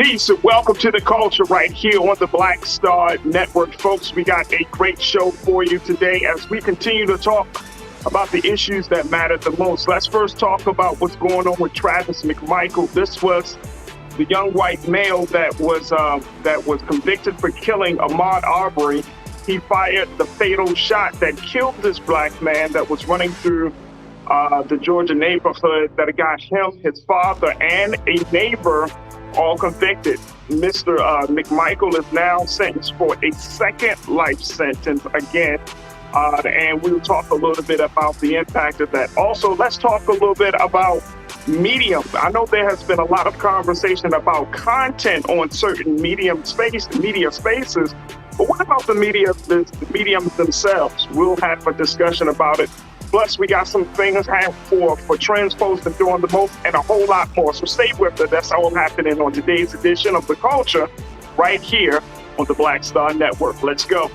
Peace and welcome to the culture right here on the Black Star Network. Folks, we got a great show for you today as we continue to talk about the issues that matter the most. Let's first talk about what's going on with Travis McMichael. This was the young white male that was convicted for killing Ahmaud Arbery. He fired the fatal shot that killed this black man that was running through the Georgia neighborhood that got him, his father, and a neighbor all convicted. Mr. McMichael is now sentenced for a second life sentence again. And we'll talk a little bit about the impact of that. Also, let's talk a little bit about medium. I know there has been a lot of conversation about content on certain media spaces, but what about the mediums themselves? We'll have a discussion about it. Plus, we got some things for trends folks that doing the most and a whole lot more. So stay with us. That's all happening on today's edition of The Culture right here on the Black Star Network. Let's go.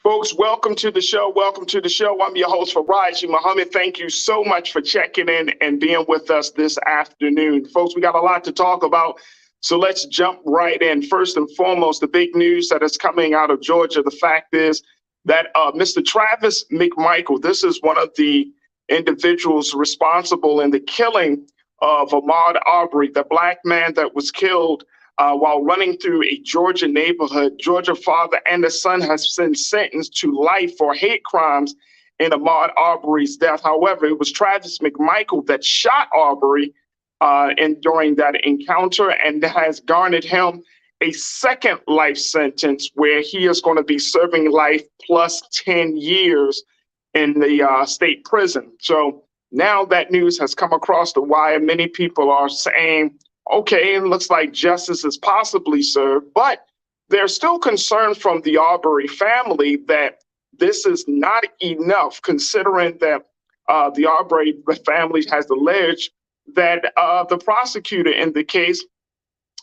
Folks, welcome to the show. Welcome to the show. I'm your host, Farajii Muhammad. Thank you so much for checking in and being with us this afternoon. Folks, we got a lot to talk about, so let's jump right in. First and foremost, the big news that is coming out of Georgia. The fact is that Mr. Travis McMichael, this is one of the individuals responsible in the killing of Ahmaud Arbery, the black man that was killed while running through a Georgia neighborhood. Georgia father and the son has been sentenced to life for hate crimes in Ahmaud Arbery's death. However, it was Travis McMichael that shot Arbery during that encounter and has garnered him a second life sentence where he is going to be serving life plus 10 years in the state prison. So now that news has come across the wire. Many people are saying, okay, it looks like justice is possibly served, but there's still concern from the Arbery family that this is not enough, considering that the Arbery family has alleged that the prosecutor in the case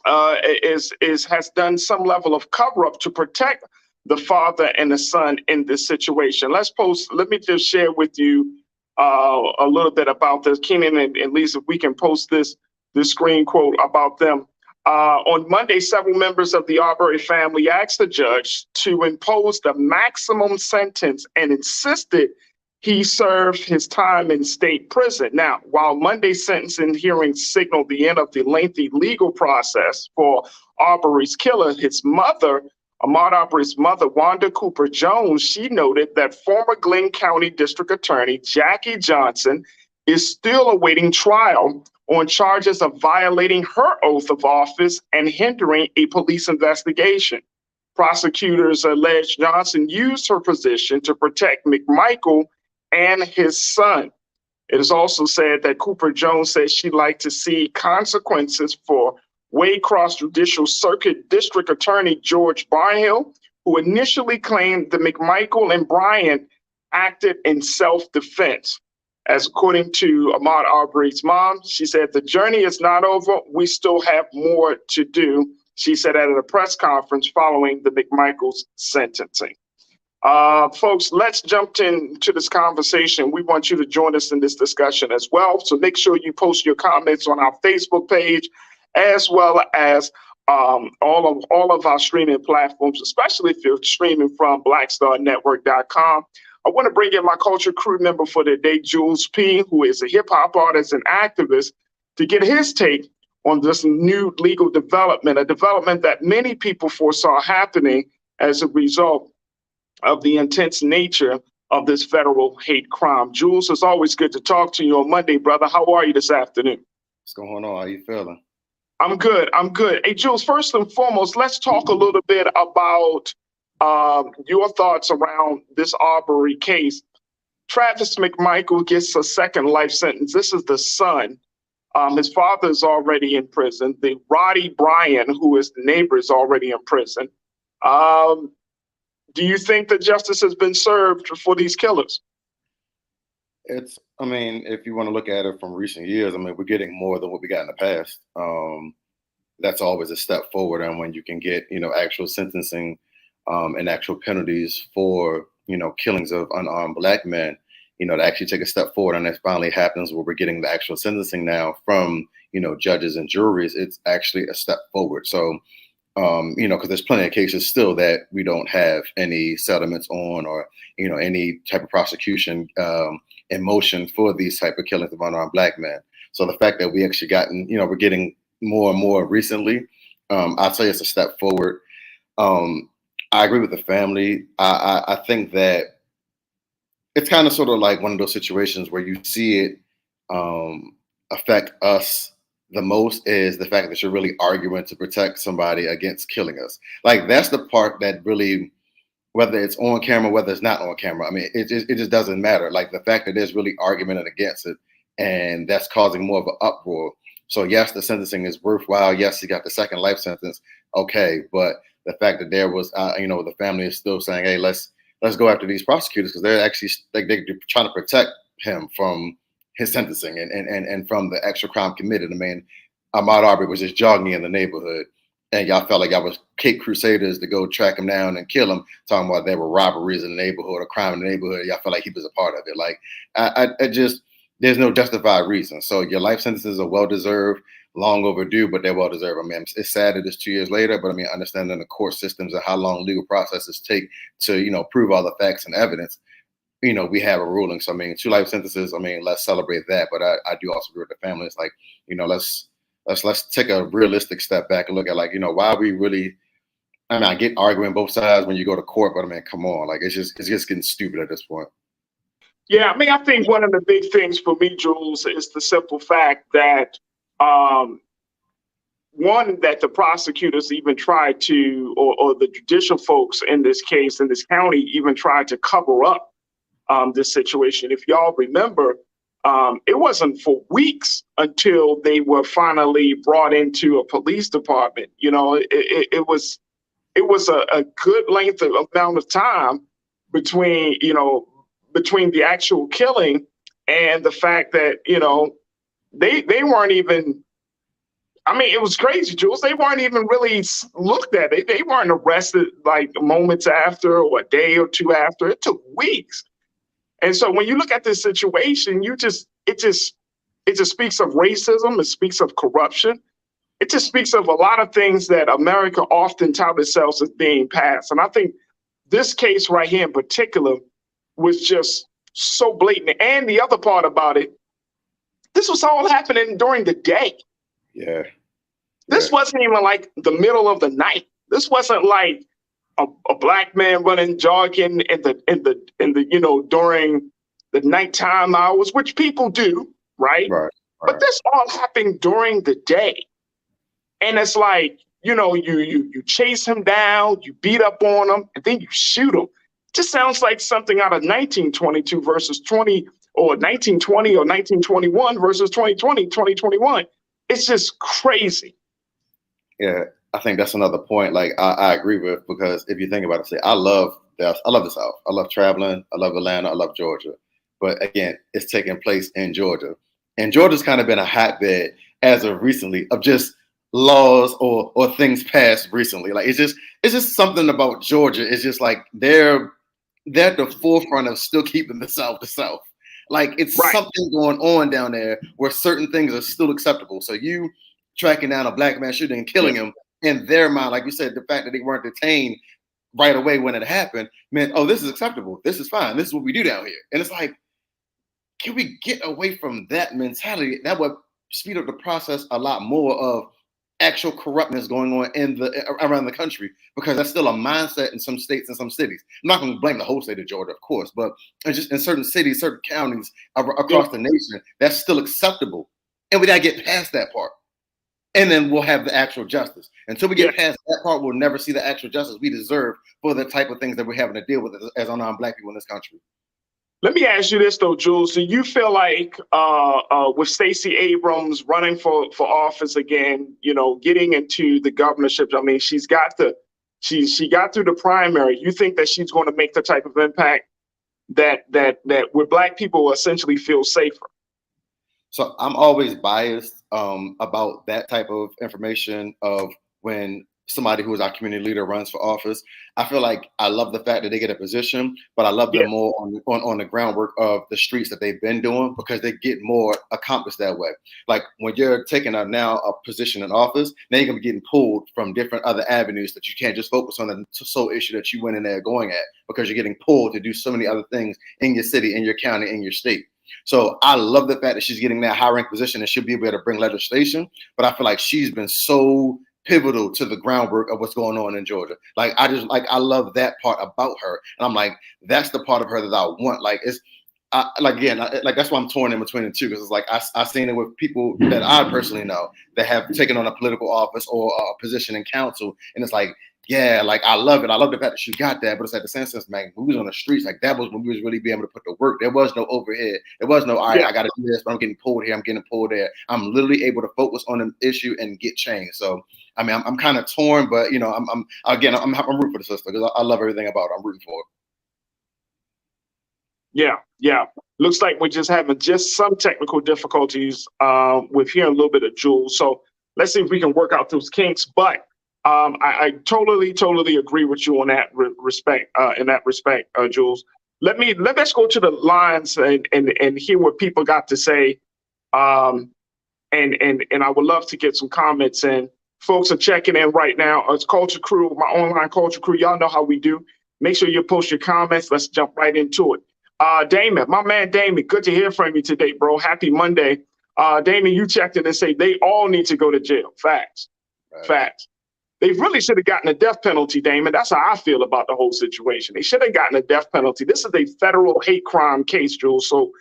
has done some level of cover-up to protect the father and the son in this situation. Let me just share with you a little bit about this. Keenan and Lisa, if we can post this screen quote about them. On Monday, several members of the Arbery family asked the judge to impose the maximum sentence and insisted he serve his time in state prison. Now, while Monday's sentencing hearing signaled the end of the lengthy legal process for Arbery's killer, his mother, Ahmaud Arbery's mother, Wanda Cooper Jones, she noted that former Glenn County District Attorney Jackie Johnson is still awaiting trial on charges of violating her oath of office and hindering a police investigation. Prosecutors allege Johnson used her position to protect McMichael and his son. It is also said that Cooper Jones says she'd like to see consequences for Waycross Judicial Circuit District Attorney George Barnhill, who initially claimed that McMichael and Bryant acted in self-defense. As according to Ahmaud Arbery's mom, she said, the journey is not over. We still have more to do, she said at a press conference following the McMichael's sentencing. Folks, let's jump into this conversation. We want you to join us in this discussion as well. So make sure you post your comments on our Facebook page, as well as all of our streaming platforms, especially if you're streaming from blackstarnetwork.com. I want to bring in my culture crew member for the day, Jules P., who is a hip hop artist and activist, to get his take on this new legal development, a development that many people foresaw happening as a result of the intense nature of this federal hate crime. Jules, it's always good to talk to you on Monday, brother. How are you this afternoon? What's going on? How you feeling? I'm good. Hey, Jules, first and foremost, let's talk a little bit about your thoughts around this Arbery case. Travis McMichael gets a second life sentence. This is the son. His father is already in prison. The Roddy Bryan, who is the neighbor, is already in prison. Do you think that justice has been served for these killers? I mean, if you want to look at it from recent years, I mean, we're getting more than what we got in the past. That's always a step forward. And when you can get, actual sentencing and actual penalties for, killings of unarmed Black men, to actually take a step forward. And that finally happens where we're getting the actual sentencing now from, judges and juries. It's actually a step forward. So, because there's plenty of cases still that we don't have any settlements on or, any type of prosecution in motion for these type of killings of unarmed Black men. So the fact that we actually gotten, we're getting more and more recently, I'll say it's a step forward. I agree with the family. I think that it's kind of sort of like one of those situations where you see it affect us the most is the fact that you're really arguing to protect somebody against killing us. Like that's the part that really, whether it's on camera, whether it's not on camera, I mean, it just doesn't matter. Like the fact that there's really argument against it, and that's causing more of an uproar. So yes, the sentencing is worthwhile. Yes, he got the second life sentence. Okay, but the fact that there was, the family is still saying, "Hey, let's go after these prosecutors," because they're actually they're trying to protect him from his sentencing and from the actual crime committed. I mean, Ahmaud Arbery was just jogging in the neighborhood, and y'all felt like y'all was Cape Crusaders to go track him down and kill him. Talking about there were robberies in the neighborhood or crime in the neighborhood. Y'all felt like he was a part of it. Like I just. There's no justified reason. So your life sentences are well-deserved, long overdue, but they're well-deserved. I mean, it's sad that it's 2 years later, but I mean, understanding the court systems and how long legal processes take to, prove all the facts and evidence, we have a ruling. So, I mean, 2 life sentences, I mean, let's celebrate that. But I do also agree with the family. It's like, let's take a realistic step back and look at like, why we really, I mean, I get arguing both sides when you go to court, but I mean, come on, like it's just getting stupid at this point. Yeah, I mean, I think one of the big things for me, Jules, is the simple fact that one, that the prosecutors even tried to, or the judicial folks in this case, in this county, even tried to cover up this situation. If y'all remember, it wasn't for weeks until they were finally brought into a police department. It was a good length of amount of time between the actual killing and the fact that, they weren't even, I mean, it was crazy, Jules. They weren't even really looked at. They weren't arrested like moments after or a day or two after. It took weeks. And so when you look at this situation, it just speaks of racism. It speaks of corruption. It just speaks of a lot of things that America often tout itself as being past. And I think this case right here in particular was just so blatant. And the other part about it, this was all happening during the day. Yeah. This wasn't even like the middle of the night. This wasn't like a Black man running, jogging in the during the nighttime hours, which people do, right? Right. But this all happened during the day. And it's like, you chase him down, you beat up on him, and then you shoot him. Just sounds like something out of 1922 versus 20, or 1920 or 1921 versus 2020, 2021. It's just crazy. Yeah, I think that's another point. Like I agree with, because if you think about it, I love the South. I love traveling. I love Atlanta. I love Georgia. But again, it's taking place in Georgia, and Georgia's kind of been a hotbed as of recently of just laws or things passed recently. Like it's just something about Georgia. It's just like they're at the forefront of still keeping the South the South. Like it's Right. something going on down there where certain things are still acceptable. So you tracking down a Black man, shooting and killing him, in their mind, like you said, the fact that they weren't detained right away when it happened meant, oh, this is acceptable. This is fine. This is what we do down here. And it's like, can we get away from that mentality? That would speed up the process a lot more of actual corruptness going on around the country, because that's still a mindset in some states and some cities. I'm not going to blame the whole state of Georgia, of course, but it's just in certain cities, certain counties across the nation, that's still acceptable. And we got to get past that part. And then we'll have the actual justice. Until we get past that part, we'll never see the actual justice we deserve for the type of things that we're having to deal with as unarmed Black people in this country. Let me ask you this though, Jules. Do you feel like with Stacey Abrams running for office again, getting into the governorship, I mean, she's got the She got through the primary. You think that she's going to make the type of impact that where Black people essentially feel safer? So I'm always biased about that type of information of when somebody who is our community leader runs for office. I feel like I love the fact that they get a position, but I love Yeah. them more on the groundwork of the streets that they've been doing, because they get more accomplished that way. Like when you're taking now a position in office, now you're gonna be getting pulled from different other avenues that you can't just focus on the sole issue that you went in there going at, because you're getting pulled to do so many other things in your city, in your county, in your state. So I love the fact that she's getting that high rank position and she'll be able to bring legislation. But I feel like she's been so pivotal to the groundwork of what's going on in Georgia. Like I love that part about her, and I'm like, that's the part of her that I want. Like that's why I'm torn in between the two, because it's like I've seen it with people that I personally know that have taken on a political office or a position in council, and it's like, yeah, like I love it. I love the fact that she got that, but it's like the sense, man, when we was on the streets, like that was when we was really being able to put the work. There was no overhead. There was no, all right, I got to do this, but I'm getting pulled here, I'm getting pulled there. I'm literally able to focus on an issue and get change. So, I mean, I'm kind of torn, but you know, I'm rooting for the sister because I love everything about her. I'm rooting for her. Yeah. Looks like we're just having some technical difficulties with hearing a little bit of Jules. So let's see if we can work out those kinks. But I totally agree with you on that respect. In that respect, Jules. Let's go to the lines and hear what people got to say. And I would love to get some comments in. Folks are checking in right now. It's Culture Crew, my online Culture Crew. Y'all know how we do. Make sure you post your comments. Let's jump right into it. Damon, my man Damon, good to hear from you today, bro. Happy Monday. Damon, you checked in and say they all need to go to jail. Facts. Right. Facts. They really should have gotten a death penalty, Damon. That's how I feel about the whole situation. They should have gotten a death penalty. This is a federal hate crime case, Jules. So,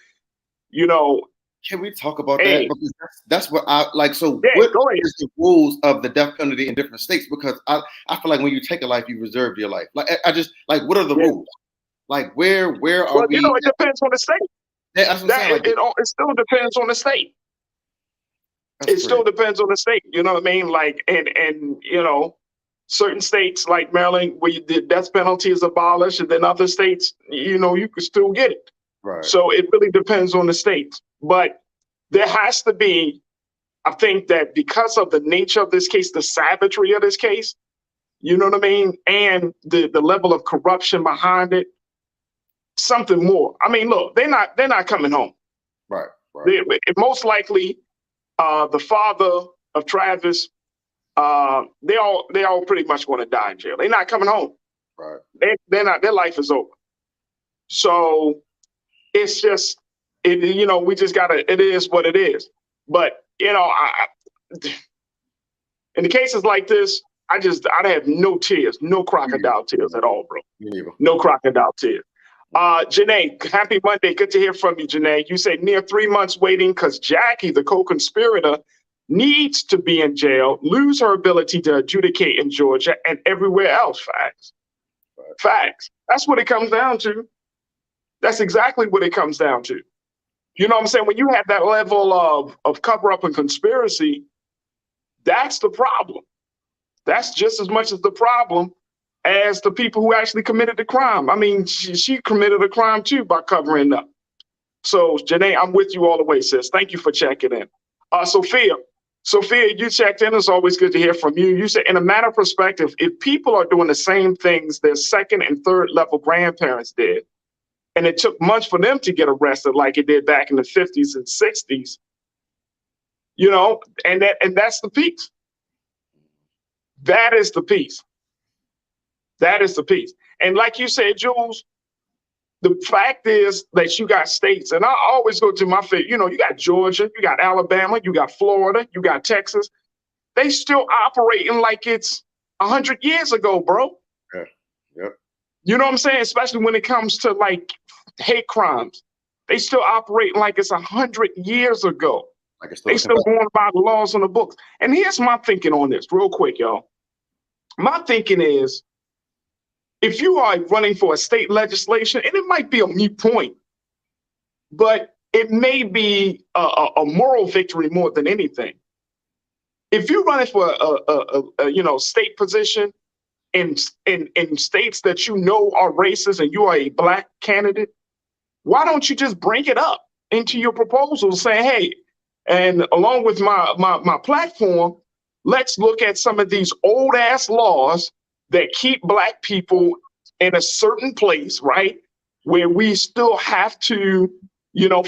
you know. Can we talk about Hey, that? Because that's what I like. So yeah, what go ahead. is the rules of the death penalty in different states? Because I feel like when you take a life, you reserve your life. Like I just like, what are the rules? Like where are well, we? You know, it depends on the state. That's what I'm saying. Like, it still depends on the state. It still depends on the state. You know what I mean? Like, and you know, certain states like Maryland, where the death penalty is abolished, and then other states, you know, you can still get it. Right. So it really depends on the states. But there has to be, I think that because of the nature of this case, the savagery of this case, you know what I mean, and the level of corruption behind it, something more. I mean, look, they're not coming home. Right. Most likely, the father of Travis, they all pretty much going to die in jail. They're not coming home. Right. They're not. Their life is over. So it's just, you know, we just gotta. It is what it is. But you know, in the cases like this, I'd have no tears, no crocodile tears at all, bro. No crocodile tears. Janae, happy Monday. Good to hear from you, Janae. You say near 3 months waiting because Jackie, the co-conspirator, needs to be in jail, lose her ability to adjudicate in Georgia and everywhere else. Facts. Right. Facts. That's what it comes down to. That's exactly what it comes down to. You know what I'm saying? When you have that level of cover-up and conspiracy, that's the problem. That's just as much as the problem as the people who actually committed the crime. I mean, she committed a crime too by covering up. So, Janae, I'm with you all the way, sis. Thank you for checking in. Sophia, you checked in. It's always good to hear from you. You said, in a matter of perspective, if people are doing the same things their second and third level grandparents did, and it took months for them to get arrested like it did back in the 50s and 60s, you know, and that's the piece. That is the piece. That is the piece. And like you said, Jules, the fact is that you got states, and I always go to my favorite, you know, you got Georgia, you got Alabama, you got Florida, you got Texas. They still operating like it's 100 years ago, bro. Yeah. Yep. You know what I'm saying? Especially when it comes to like hate crimes. They still operating like it's 100 years ago. Like they still going by the laws on the books. And here's my thinking on this real quick, y'all. My thinking is, if you are running for a state legislation, and it might be a moot point, but it may be a moral victory more than anything. If you're running for a state position, in states that you know are racist and you are a black candidate, why don't you just bring it up into your proposal saying, hey, and along with my platform, let's look at some of these old ass laws that keep black people in a certain place, right? Where we still have to,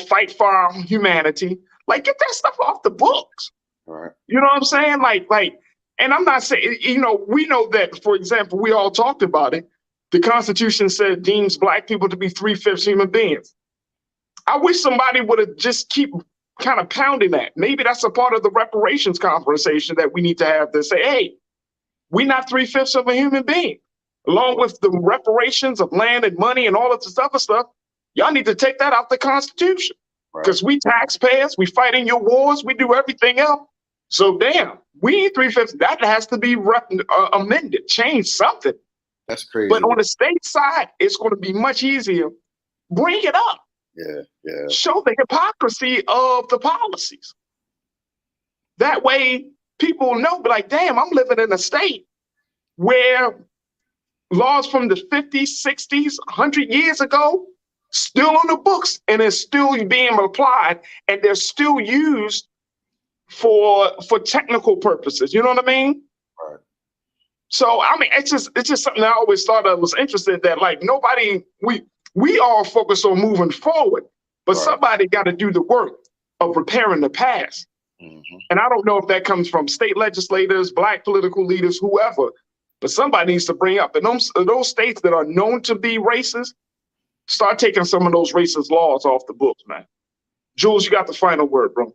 fight for our humanity. Like, get that stuff off the books. Right. You know what I'm saying? Like, and I'm not saying, we know that, for example, we all talked about it. The Constitution said deems black people to be 3/5 human beings. I wish somebody would have just keep kind of pounding that. Maybe that's a part of the reparations conversation that we need to have to say, hey, we're not 3/5 of a human being. Along with the reparations of land and money and all of this other stuff, y'all need to take that out the Constitution. Because we taxpayers, we fight in your wars, we do everything else. So damn, we need 3/5. That has to be amended, change something. That's crazy. But on the state side, it's going to be much easier. Bring it up. Yeah. Show the hypocrisy of the policies. That way, people know, be like, damn, I'm living in a state where laws from the 50s, 60s, 100 years ago, still on the books, and it's still being applied, and they're still used for technical purposes. You know what I mean? Right. So, I mean, it's just something I always thought I was interested that, like, we all focus on moving forward, but somebody got to do the work of repairing the past. Mm-hmm. And I don't know if that comes from state legislators, black political leaders, whoever, but somebody needs to bring up. And those states that are known to be racist, start taking some of those racist laws off the books, man. Jules, you got the final word, bro.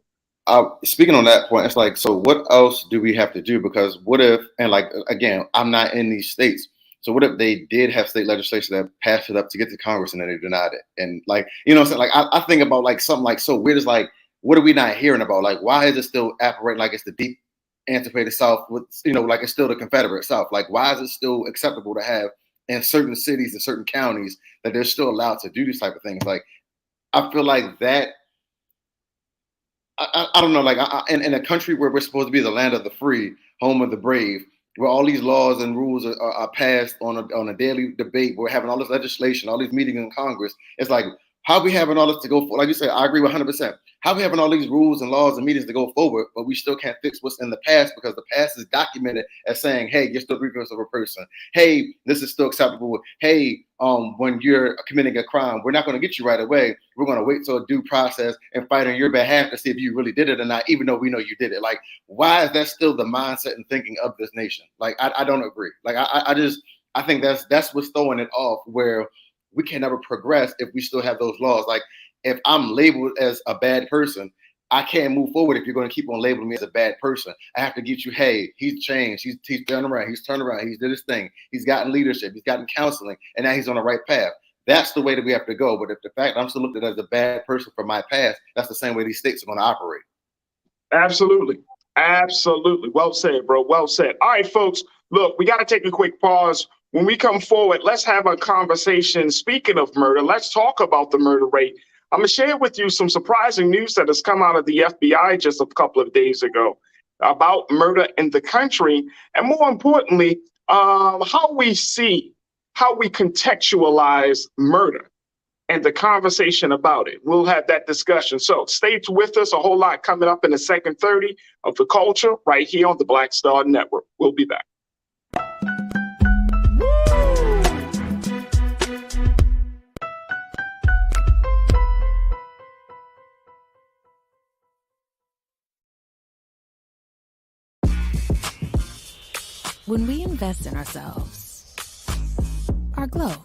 Speaking on that point, it's like, so what else do we have to do? Because what if, and like, again, I'm not in these states. So what if they did have state legislation that passed it up to get to Congress and then they denied it? And like, what I'm saying? Like, I think about like something like so weird is like, what are we not hearing about? Like, why is it still operating like it's the deep antiquated South with, like it's still the Confederate South? Like, why is it still acceptable to have in certain cities and certain counties that they're still allowed to do these type of things? Like, I feel like that, I don't know, like in a country where we're supposed to be the land of the free, home of the brave, where all these laws and rules are passed on a daily debate, we're having all this legislation, all these meetings in Congress. It's like, how are we having all this to go for? Like you said, I agree 100%. How are we having all these rules and laws and meetings to go forward, but we still can't fix what's in the past because the past is documented as saying, hey, you're still 3/5 of a person. Hey, this is still acceptable. Hey, when you're committing a crime, we're not going to get you right away. We're going to wait till a due process and fight on your behalf to see if you really did it or not, even though we know you did it. Like, why is that still the mindset and thinking of this nation? Like, I don't agree. Like, I think that's what's throwing it off, where we can never progress if we still have those laws. Like, if I'm labeled as a bad person, I can't move forward if you're going to keep on labeling me as a bad person. I have to get you, hey, he's changed, he's turned around, he's did his thing, he's gotten leadership, he's gotten counseling, and now he's on the right path. That's the way that we have to go. But if the fact I'm still looked at as a bad person for my past, that's the same way these states are going to operate. Absolutely. Well said, bro. Well said. All right, folks, look, we got to take a quick pause. When we come forward, let's have a conversation. Speaking of murder, let's talk about the murder rate. I'm going to share with you some surprising news that has come out of the FBI just a couple of days ago about murder in the country. And more importantly, how we contextualize murder and the conversation about it. We'll have that discussion. So stay with us. A whole lot coming up in the second 30 of The Culture right here on the Black Star Network. We'll be back. When we invest in ourselves, our glow,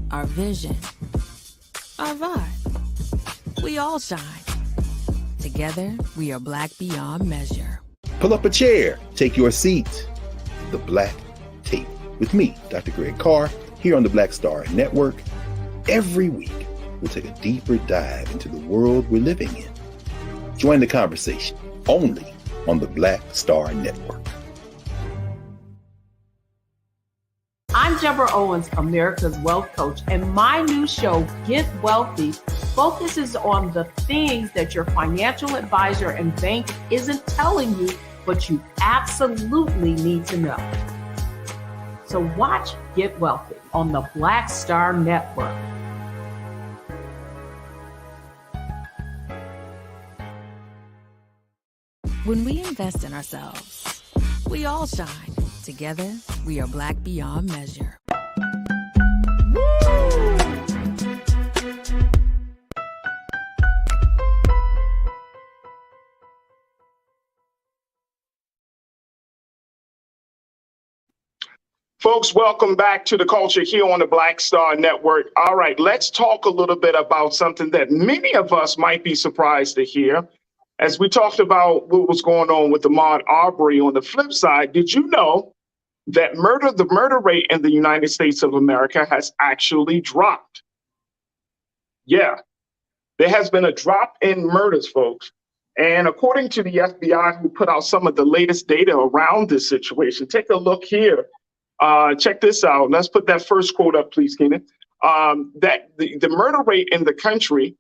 our vision, our vibe, we all shine. Together, we are black beyond measure. Pull up a chair, take your seat. The Black Tape with me, Dr. Greg Carr, here on the Black Star Network. Every week, we'll take a deeper dive into the world we're living in. Join the conversation only on the Black Star Network. I'm Terrell Owens, America's Wealth Coach, and my new show, Get Wealthy, focuses on the things that your financial advisor and bank isn't telling you, but you absolutely need to know. So watch Get Wealthy on the Black Star Network. When we invest in ourselves, we all shine. Together, we are Black beyond measure. Folks, welcome back to The Culture here on the Black Star Network. All right, let's talk a little bit about something that many of us might be surprised to hear. As we talked about what was going on with Ahmaud Arbery, on the flip side, did you know that the murder rate in the United States of America has actually dropped? Yeah, there has been a drop in murders, folks. And according to the FBI, who put out some of the latest data around this situation, take a look here. Check this out. Let's put that first quote up, please, Keenan. That the murder rate in the country,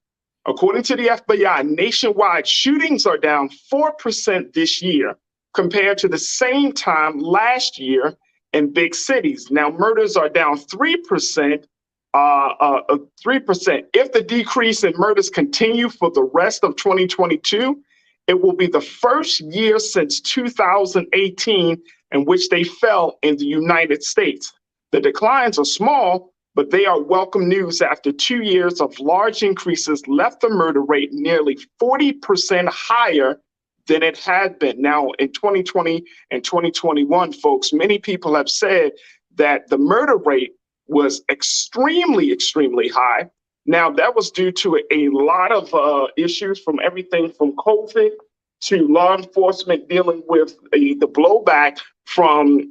according to the FBI, nationwide shootings are down 4% this year compared to the same time last year in big cities. Now, murders are down 3%. 3%. If the decrease in murders continue for the rest of 2022, it will be the first year since 2018 in which they fell in the United States. The declines are small, but they are welcome news after 2 years of large increases left the murder rate nearly 40% higher than it had been. Now, in 2020 and 2021, folks, many people have said that the murder rate was extremely, extremely high. Now, that was due to a lot of issues, from everything from COVID to law enforcement dealing with the blowback from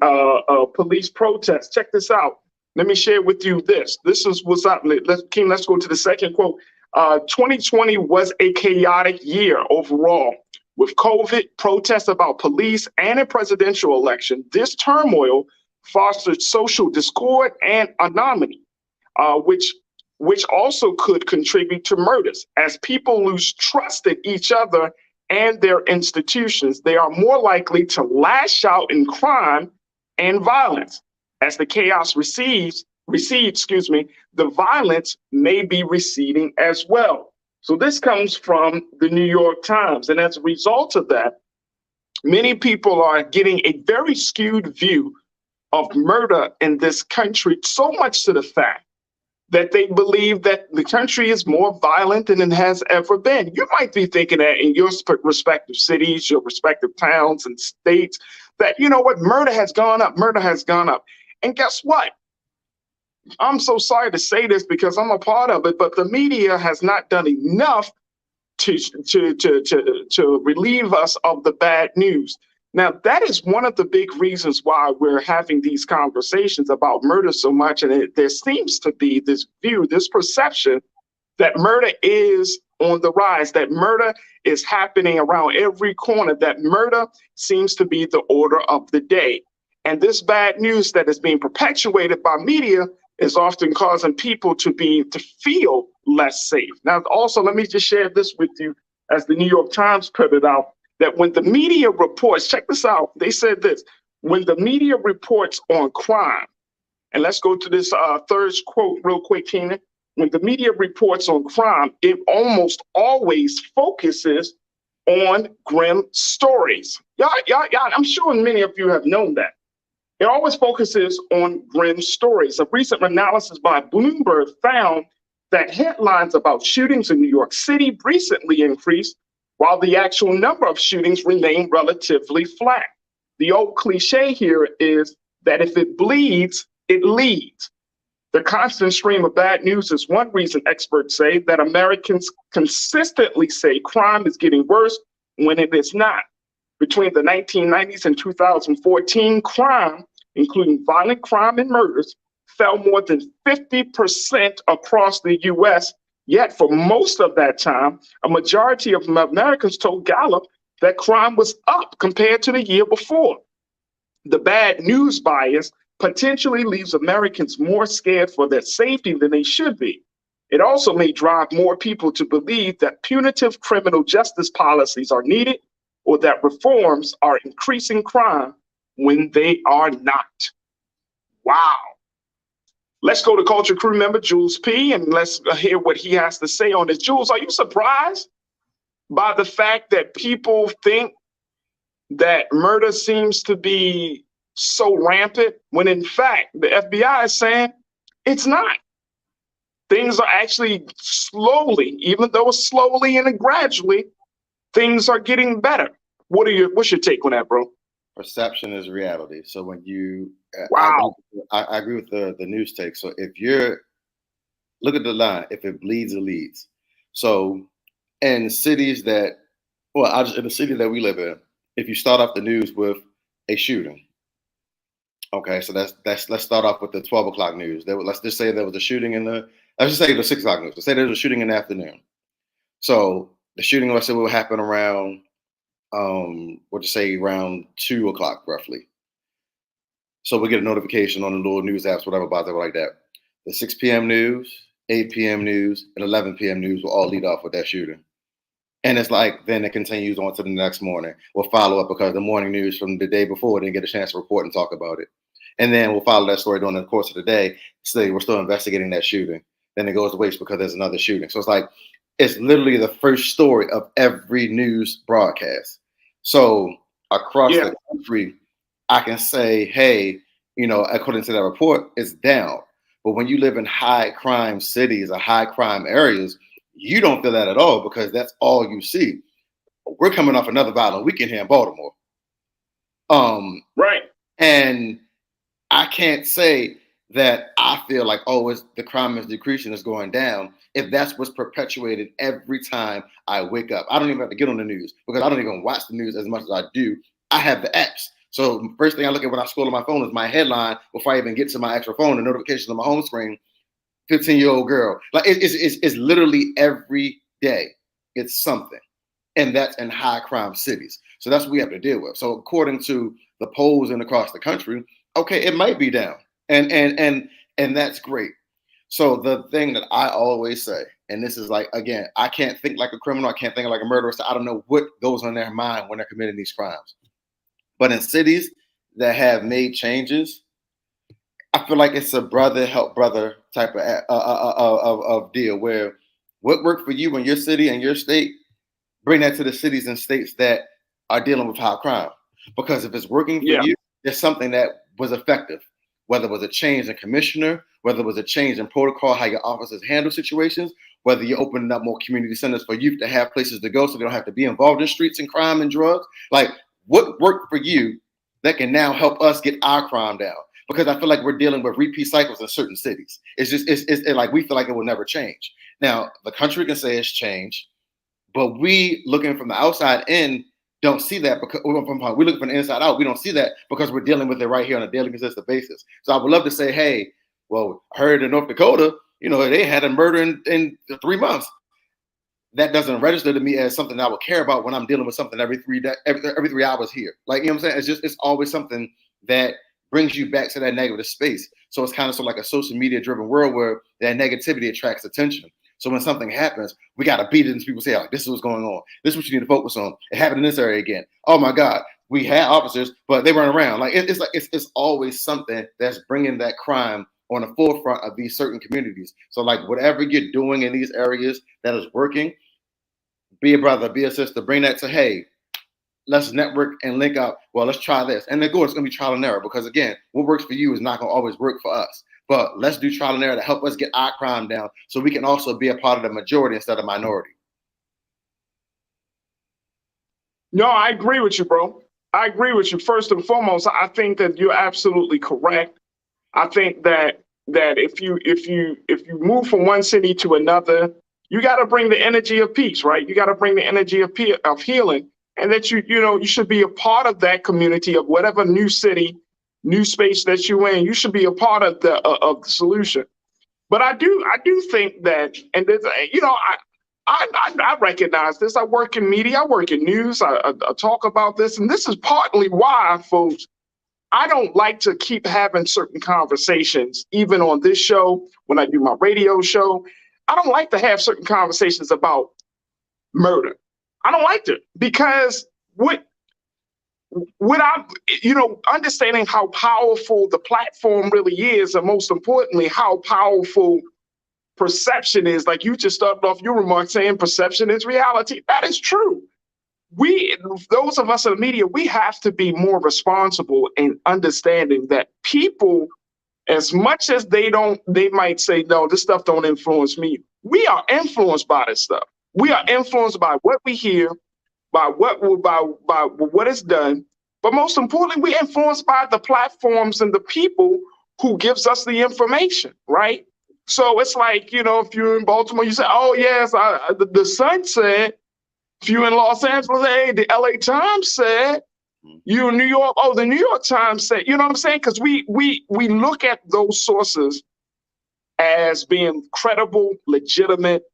police protests. Check this out. Let me share with you this. This is what's up. Let's go to the second quote. 2020 was a chaotic year overall. With COVID, protests about police, and a presidential election, this turmoil fostered social discord and anonymity, which also could contribute to murders. As people lose trust in each other and their institutions, they are more likely to lash out in crime and violence. As the chaos recedes, the violence may be receding as well. So this comes from the New York Times. And as a result of that, many people are getting a very skewed view of murder in this country, so much to the fact that they believe that the country is more violent than it has ever been. You might be thinking that in your respective cities, your respective towns and states, that, you know what, murder has gone up, murder has gone up. And guess what? I'm so sorry to say this because I'm a part of it, but the media has not done enough to relieve us of the bad news. Now, that is one of the big reasons why we're having these conversations about murder so much. And there seems to be this view, this perception that murder is on the rise, that murder is happening around every corner, that murder seems to be the order of the day. And this bad news that is being perpetuated by media is often causing people to feel less safe. Now, also, let me just share this with you, as the New York Times put it out, that when the media reports, check this out, they said this, when the media reports on crime, and let's go to this third quote real quick, Keenan. When the media reports on crime, it almost always focuses on grim stories. Y'all, I'm sure many of you have known that. It always focuses on grim stories. A recent analysis by Bloomberg found that headlines about shootings in New York City recently increased, while the actual number of shootings remained relatively flat. The old cliche here is that if it bleeds, it leads. The constant stream of bad news is one reason experts say that Americans consistently say crime is getting worse when it is not. Between the 1990s and 2014, crime, including violent crime and murders, fell more than 50% across the U.S., yet for most of that time, a majority of Americans told Gallup that crime was up compared to the year before. The bad news bias potentially leaves Americans more scared for their safety than they should be. It also may drive more people to believe that punitive criminal justice policies are needed, or that reforms are increasing crime when they are not. Wow. Let's go to Culture Crew member Jules P. and let's hear what he has to say on this. Jules, are you surprised by the fact that people think that murder seems to be so rampant when in fact the FBI is saying it's not? Things are actually slowly, even though slowly and gradually, things are getting better. What's your take on that, bro? Perception is reality. So when you, Wow. I agree with the news take. So if you're, look at the line, if it bleeds, it leads. So in cities that, well, in the city that we live in, if you start off the news with a shooting, okay, so let's start off with the 12 o'clock news. Let's just say there was a shooting let's just say the 6 o'clock news. Let's say there was a shooting in the afternoon. So the shooting, let's say, will happen around, what to say, around 2 o'clock roughly. So we get a notification on the little news apps, whatever, about that, like that. The 6 p.m. news, 8 p.m. news, and 11 p.m. news will all lead off with that shooting. And it's like, then it continues on to the next morning. We'll follow up because the morning news from the day before didn't get a chance to report and talk about it. And then we'll follow that story during the course of the day. Say we're still investigating that shooting. Then it goes to waste because there's another shooting. So it's like, it's literally the first story of every news broadcast. So across the country, I can say, hey, according to that report, it's down. But when you live in high crime cities or high crime areas, you don't feel that at all because that's all you see. We're coming off another violent weekend here in Baltimore. Right. And I can't say that I feel like, the crime is decreasing, it's going down, if that's what's perpetuated every time I wake up. I don't even have to get on the news because I don't even watch the news as much as I do. I have the apps. So the first thing I look at when I scroll on my phone is my headline before I even get to my actual phone, the notifications on my home screen. 15-year-old girl. Like it's literally every day. It's something. And that's in high crime cities. So that's what we have to deal with. So according to the polls and across the country, okay, it might be down. And that's great. So the thing that I always say, and this is like, again, I can't think like a criminal, I can't think like a murderer, so I don't know what goes on their mind when they're committing these crimes. But in cities that have made changes, I feel like it's a brother help brother type of deal where what worked for you in your city and your state, bring that to the cities and states that are dealing with high crime. Because if it's working for you, there's something that was effective, whether it was a change in commissioner, whether it was a change in protocol, how your officers handle situations, whether you're opening up more community centers for youth to have places to go so they don't have to be involved in streets and crime and drugs. Like, what worked for you that can now help us get our crime down? Because I feel like we're dealing with repeat cycles in certain cities. It's like we feel like it will never change. Now, the country can say it's changed, but we looking from the outside in don't see that because we look from the inside out. We don't see that because we're dealing with it right here on a daily consistent basis. So I would love to say, hey, well, I heard in North Dakota, they had a murder in 3 months. That doesn't register to me as something I would care about when I'm dealing with something every 3 hours here. Like, you know what I'm saying? It's always something that brings you back to that negative space. So it's kind of like a social media driven world where that negativity attracts attention. So when something happens, we got to beat it and people say, like, this is what's going on. This is what you need to focus on. It happened in this area again. Oh my God, we had officers, but they weren't around. Like it's always something that's bringing that crime on the forefront of these certain communities. So like whatever you're doing in these areas that is working, be a brother, be a sister, bring that to, hey, let's network and link up. Well, let's try this. And then it's going to be trial and error because, again, what works for you is not going to always work for us. But let's do trial and error to help us get our crime down so we can also be a part of the majority instead of minority. No, I agree with you, bro. I agree with you. First and foremost, I think that you're absolutely correct. I think that if you move from one city to another, you got to bring the energy of peace, right? You got to bring the energy of healing, and that you should be a part of that community of whatever new city, new space that you're in. You should be a part of the solution. But I do think that, and there's, I recognize this. I work in media, I work in news, I talk about this, and this is partly why, folks, I don't like to keep having certain conversations, even on this show, when I do my radio show. I don't like to have certain conversations about murder. I don't like to, because without, understanding how powerful the platform really is, and most importantly, how powerful perception is. Like you just started off your remark saying perception is reality. That is true. Those of us in the media, we have to be more responsible in understanding that people, as much as they might say, no, this stuff don't influence me. We are influenced by this stuff. We are influenced by what we hear, by what is done. But most importantly, we're influenced by the platforms and the people who gives us the information, right? So it's like, if you're in Baltimore, you say, oh, yes, the Sun said. If you're in Los Angeles, hey, the LA Times said. You in New York, oh, the New York Times said. You know what I'm saying? Because we look at those sources as being credible, legitimate.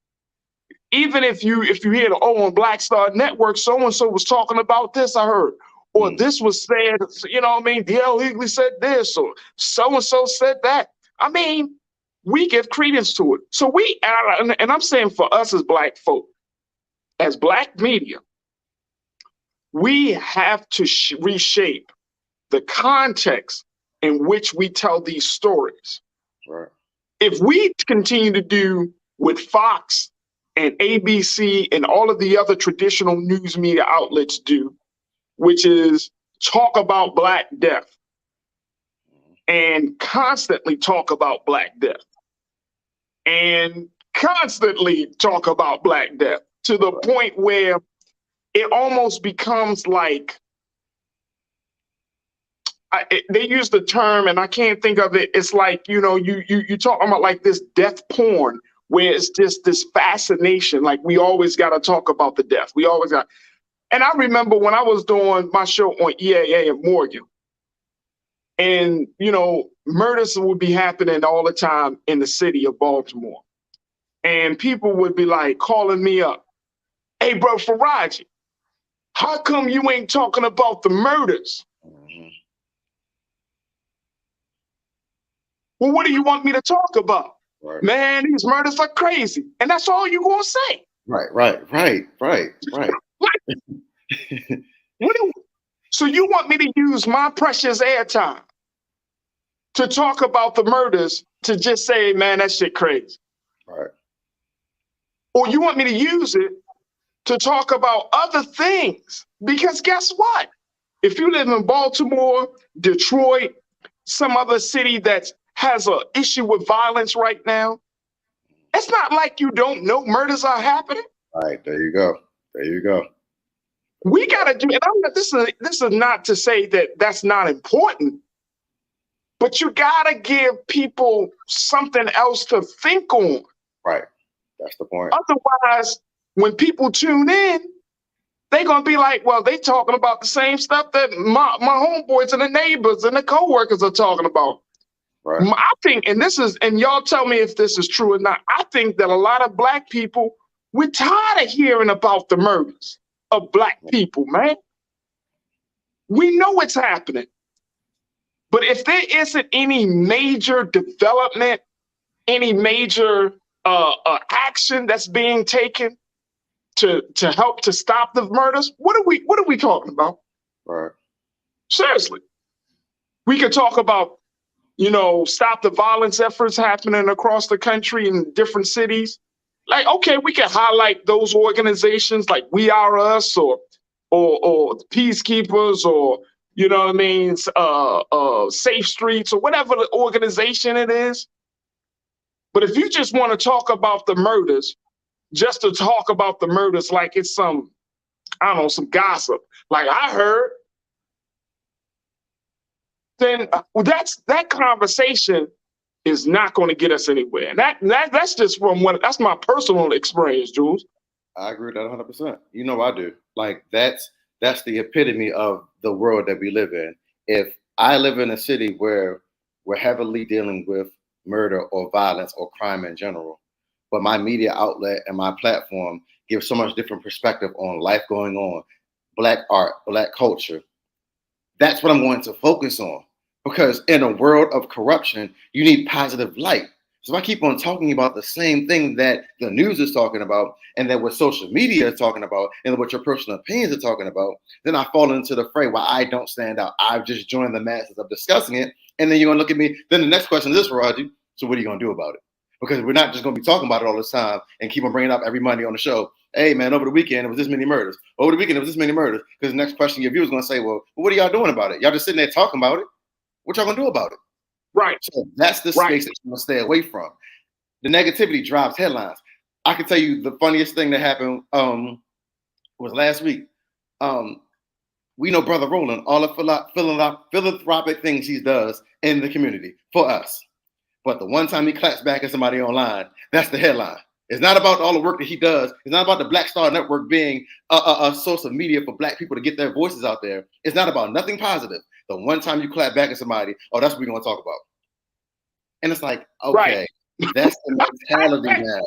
Even if you hear on Black Star Network, so-and-so was talking about this, I heard. Or this was said, D.L. Hughley said this, or so-and-so said that. I mean, we give credence to it. So and I'm saying for us as Black folk, as Black media, we have to reshape the context in which we tell these stories. Right. If we continue to do what Fox and ABC and all of the other traditional news media outlets do, which is talk about Black death and constantly talk about Black death and constantly talk about Black death to the point where it almost becomes like, they use the term and I can't think of it. It's like, you talking about like this death porn, where it's just this fascination. Like we always got to talk about the death. We always got. And I remember when I was doing my show on EAA in Morgan, and, murders would be happening all the time in the city of Baltimore. And people would be like calling me up. Hey, bro, Farajii, how come you ain't talking about the murders? Well, what do you want me to talk about? Right. Man, these murders are crazy. And that's all you're going to say. Right. So you want me to use my precious airtime to talk about the murders to just say, man, that shit crazy. Right. Or you want me to use it to talk about other things? Because guess what? If you live in Baltimore, Detroit, some other city that has an issue with violence right now, it's not like you don't know murders are happening. Right. There you go. We got to do it. This is not to say that that's not important, but you got to give people something else to think on. Right. That's the point. Otherwise, when people tune in, they're going to be like, well, they talking about the same stuff that my homeboys and the neighbors and the coworkers are talking about. Right. I think, and y'all tell me if this is true or not, I think that a lot of Black people, we're tired of hearing about the murders of Black people, man. We know it's happening. But if there isn't any major development, any major action that's being taken to help to stop the murders, what are we talking about? Right. Seriously. We could talk about, stop the violence efforts happening across the country in different cities. Like, okay, we can highlight those organizations like We Are Us or Peacekeepers or, Safe Streets or whatever the organization it is. But if you just want to talk about the murders, just to talk about the murders like it's some gossip, like I heard, then that conversation is not going to get us anywhere. And that's just that's my personal experience, Jules. I agree with that 100%. I do. Like that's the epitome of the world that we live in. If I live in a city where we're heavily dealing with murder or violence or crime in general, but my media outlet and my platform give so much different perspective on life going on, Black art, Black culture, that's what I'm going to focus on. Because in a world of corruption, you need positive light. So if I keep on talking about the same thing that the news is talking about, and that what social media is talking about, and what your personal opinions are talking about, then I fall into the fray where I don't stand out. I've just joined the masses of discussing it. And then you're going to look at me. Then the next question is this, Farajii. So what are you going to do about it? Because we're not just going to be talking about it all this time and keep on bringing it up every Monday on the show. Hey, man, over the weekend, it was this many murders. Over the weekend, it was this many murders. Because the next question your viewers going to say, well, what are y'all doing about it? Y'all just sitting there talking about it. What y'all going to do about it? Right. So that's the space that you want to stay away from. The negativity drives headlines. I can tell you the funniest thing that happened was last week. We know Brother Roland, all the philanthropic things he does in the community for us. But the one time he claps back at somebody online, that's the headline. It's not about all the work that he does. It's not about the Black Star Network being a source of media for Black people to get their voices out there. It's not about nothing positive. The one time you clap back at somebody, oh, that's what we're going to talk about. And it's like, okay, that's the mentality now.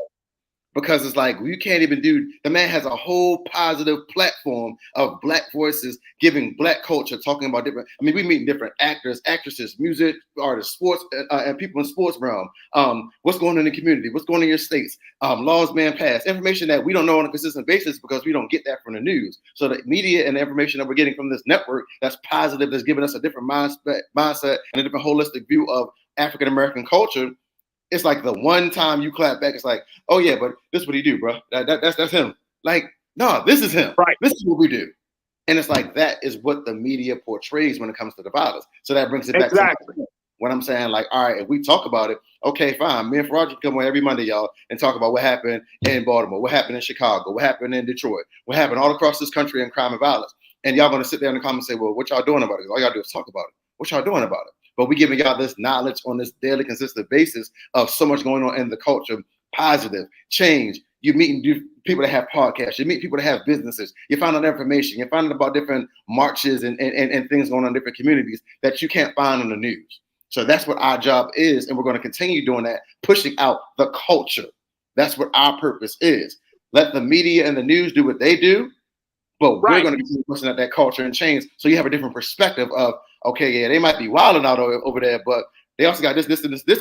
Because it's like, you can't even do, the man has a whole positive platform of Black voices, giving Black culture, talking about different, I mean, we meet different actors, actresses, music artists, sports, and people in sports realm. What's going on in the community? What's going on in your states? Laws being passed, information that we don't know on a consistent basis because we don't get that from the news. So the media and the information that we're getting from this network that's positive, that's giving us a different mindset and a different holistic view of African-American culture. It's like the one time you clap back, it's like, oh yeah, but this is what he do, bro. That's him. Like, no, this is him. Right. This is what we do. And it's like, that is what the media portrays when it comes to the violence. So that brings it back to what I'm saying. Like, all right, if we talk about it, okay, fine. Me and Farajii come on every Monday, y'all, and talk about what happened in Baltimore, what happened in Chicago, what happened in Detroit, what happened all across this country in crime and violence. And y'all going to sit there in the comments and say, well, what y'all doing about it? All y'all do is talk about it. What y'all doing about it? But we're giving y'all this knowledge on this daily, consistent basis of so much going on in the culture, positive change. You're meeting people that have podcasts. You meet people that have businesses. You find out information. You find out about different marches and things going on in different communities that you can't find on the news. So that's what our job is, and we're going to continue doing that, pushing out the culture. That's what our purpose is. Let the media and the news do what they do, but we're going to continue pushing out that culture and change so you have a different perspective of, okay, yeah, they might be wilding out over there, but they also got this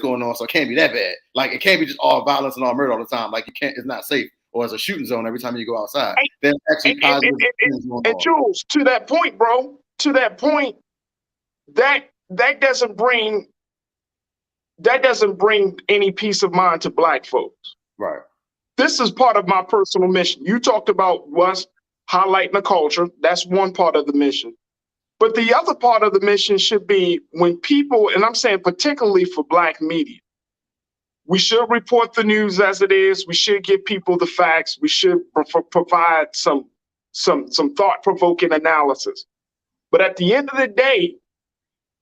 going on, so it can't be that bad. Like, it can't be just all violence and all murder all the time. Like, it's not safe, or it's a shooting zone every time you go outside. There's actually positive things going on. And Jules, to that point, bro, that doesn't bring any peace of mind to Black folks. Right. This is part of my personal mission. You talked about us highlighting the culture. That's one part of the mission. But the other part of the mission should be when people, and I'm saying particularly for Black media, we should report the news as it is. We should give people the facts. We should provide some thought-provoking analysis. But at the end of the day,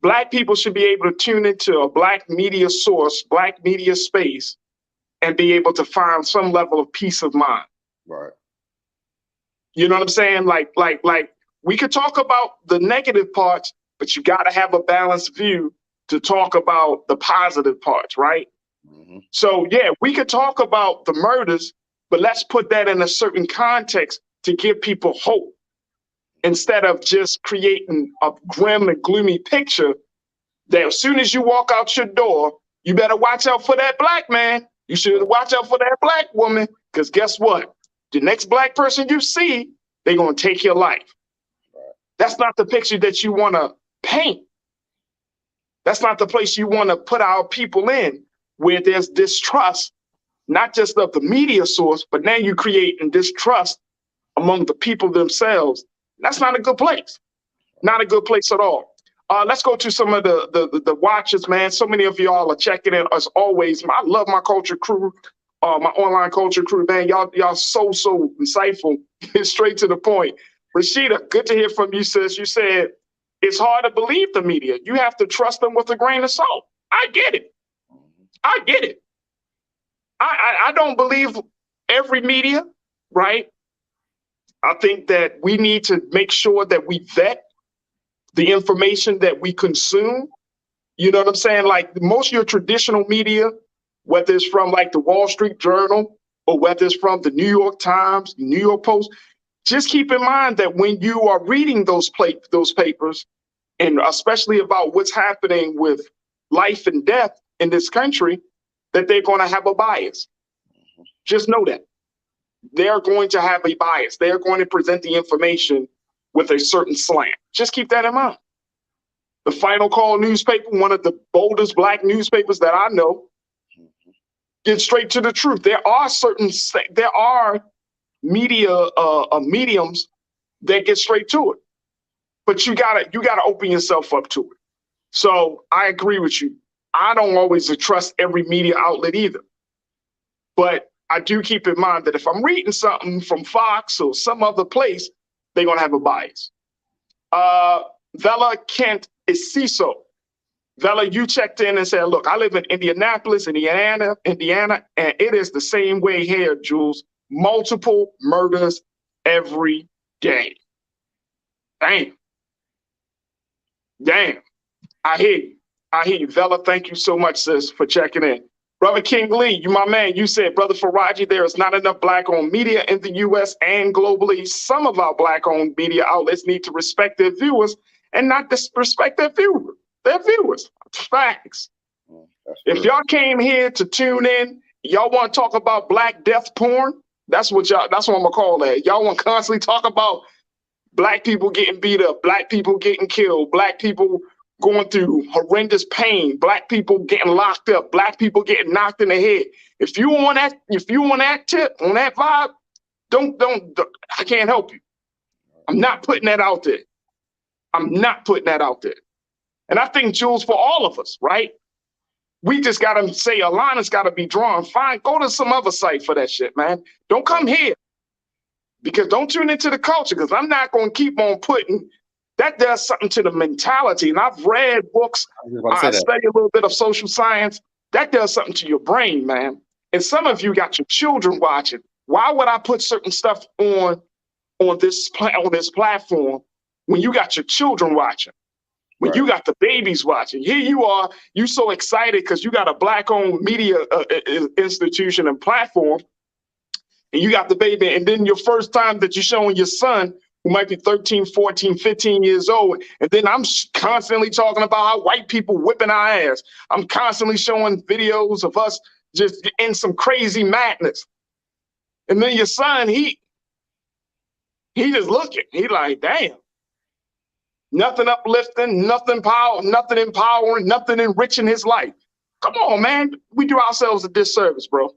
Black people should be able to tune into a Black media source, Black media space, and be able to find some level of peace of mind. Right. You know what I'm saying? Like we could talk about the negative parts, but you got to have a balanced view to talk about the positive parts, right? Mm-hmm. So yeah, we could talk about the murders, but let's put that in a certain context to give people hope instead of just creating a grim and gloomy picture that as soon as you walk out your door, you better watch out for that Black man. You should watch out for that Black woman, because guess what? The next Black person you see, they're going to take your life. That's not the picture that you want to paint. That's not the place you want to put our people in, where there's distrust, not just of the media source, but now you're creating distrust among the people themselves. That's not a good place. Not a good place at all. Let's go to some of the watchers, man. So many of y'all are checking in as always. I love my culture crew, my online culture crew, man. Y'all so insightful. Straight to the point. Rashida, good to hear from you, sis. You said it's hard to believe the media. You have to trust them with a grain of salt. I get it. I don't believe every media, right? I think that we need to make sure that we vet the information that we consume. You know what I'm saying? Like most of your traditional media, whether it's from like the Wall Street Journal or whether it's from the New York Times, New York Post, just keep in mind that when you are reading those papers, and especially about what's happening with life and death in this country, that they're going to have a bias. Just know that. They're going to have a bias. They're going to present the information with a certain slant. Just keep that in mind. The Final Call newspaper, one of the boldest black newspapers that I know, gets straight to the truth. There are media mediums that get straight to it, but you gotta open yourself up to it. So I agree with you. I don't always trust every media outlet either, but I do keep in mind that if I'm reading something from Fox or some other place, they're gonna have a bias. Vela Kent is CISO. Vela, you checked in and said, look, I live in Indianapolis, Indiana, and it is the same way here, Jules. Multiple murders every day. Damn. I hear you. Vela, thank you so much, sis, for checking in. Brother King Lee, you my man, you said, Brother Farajii, there is not enough black-owned media in the U.S. and globally. Some of our black-owned media outlets need to respect their viewers and not disrespect their viewers. Facts. If y'all came here to tune in, y'all want to talk about black death porn, that's what I'm gonna call that. Y'all want to constantly talk about black people getting beat up, black people getting killed, black people going through horrendous pain, black people getting locked up, black people getting knocked in the head. If you want that tip, on that vibe, don't I can't help you. I'm not putting that out there. And I think, Jules, for all of us, right? We just got to say a line has got to be drawn. Fine, go to some other site for that shit, man. Don't come here. Because don't tune into the culture, because I'm not going to keep on putting, that does something to the mentality. And I've read books, I study a little bit of social science. That does something to your brain, man. And some of you got your children watching. Why would I put certain stuff on this platform when you got your children watching? When you got the babies watching? Here you are, you so excited because you got a black-owned media institution and platform, and you got the baby, and then your first time that you're showing your son, who might be 13, 14, 15 years old, and then I'm constantly talking about how white people whipping our ass. I'm constantly showing videos of us just in some crazy madness. And then your son, he just looking. He like, damn. Nothing uplifting, nothing empowering, nothing enriching his life. Come on, man. We do ourselves a disservice, bro.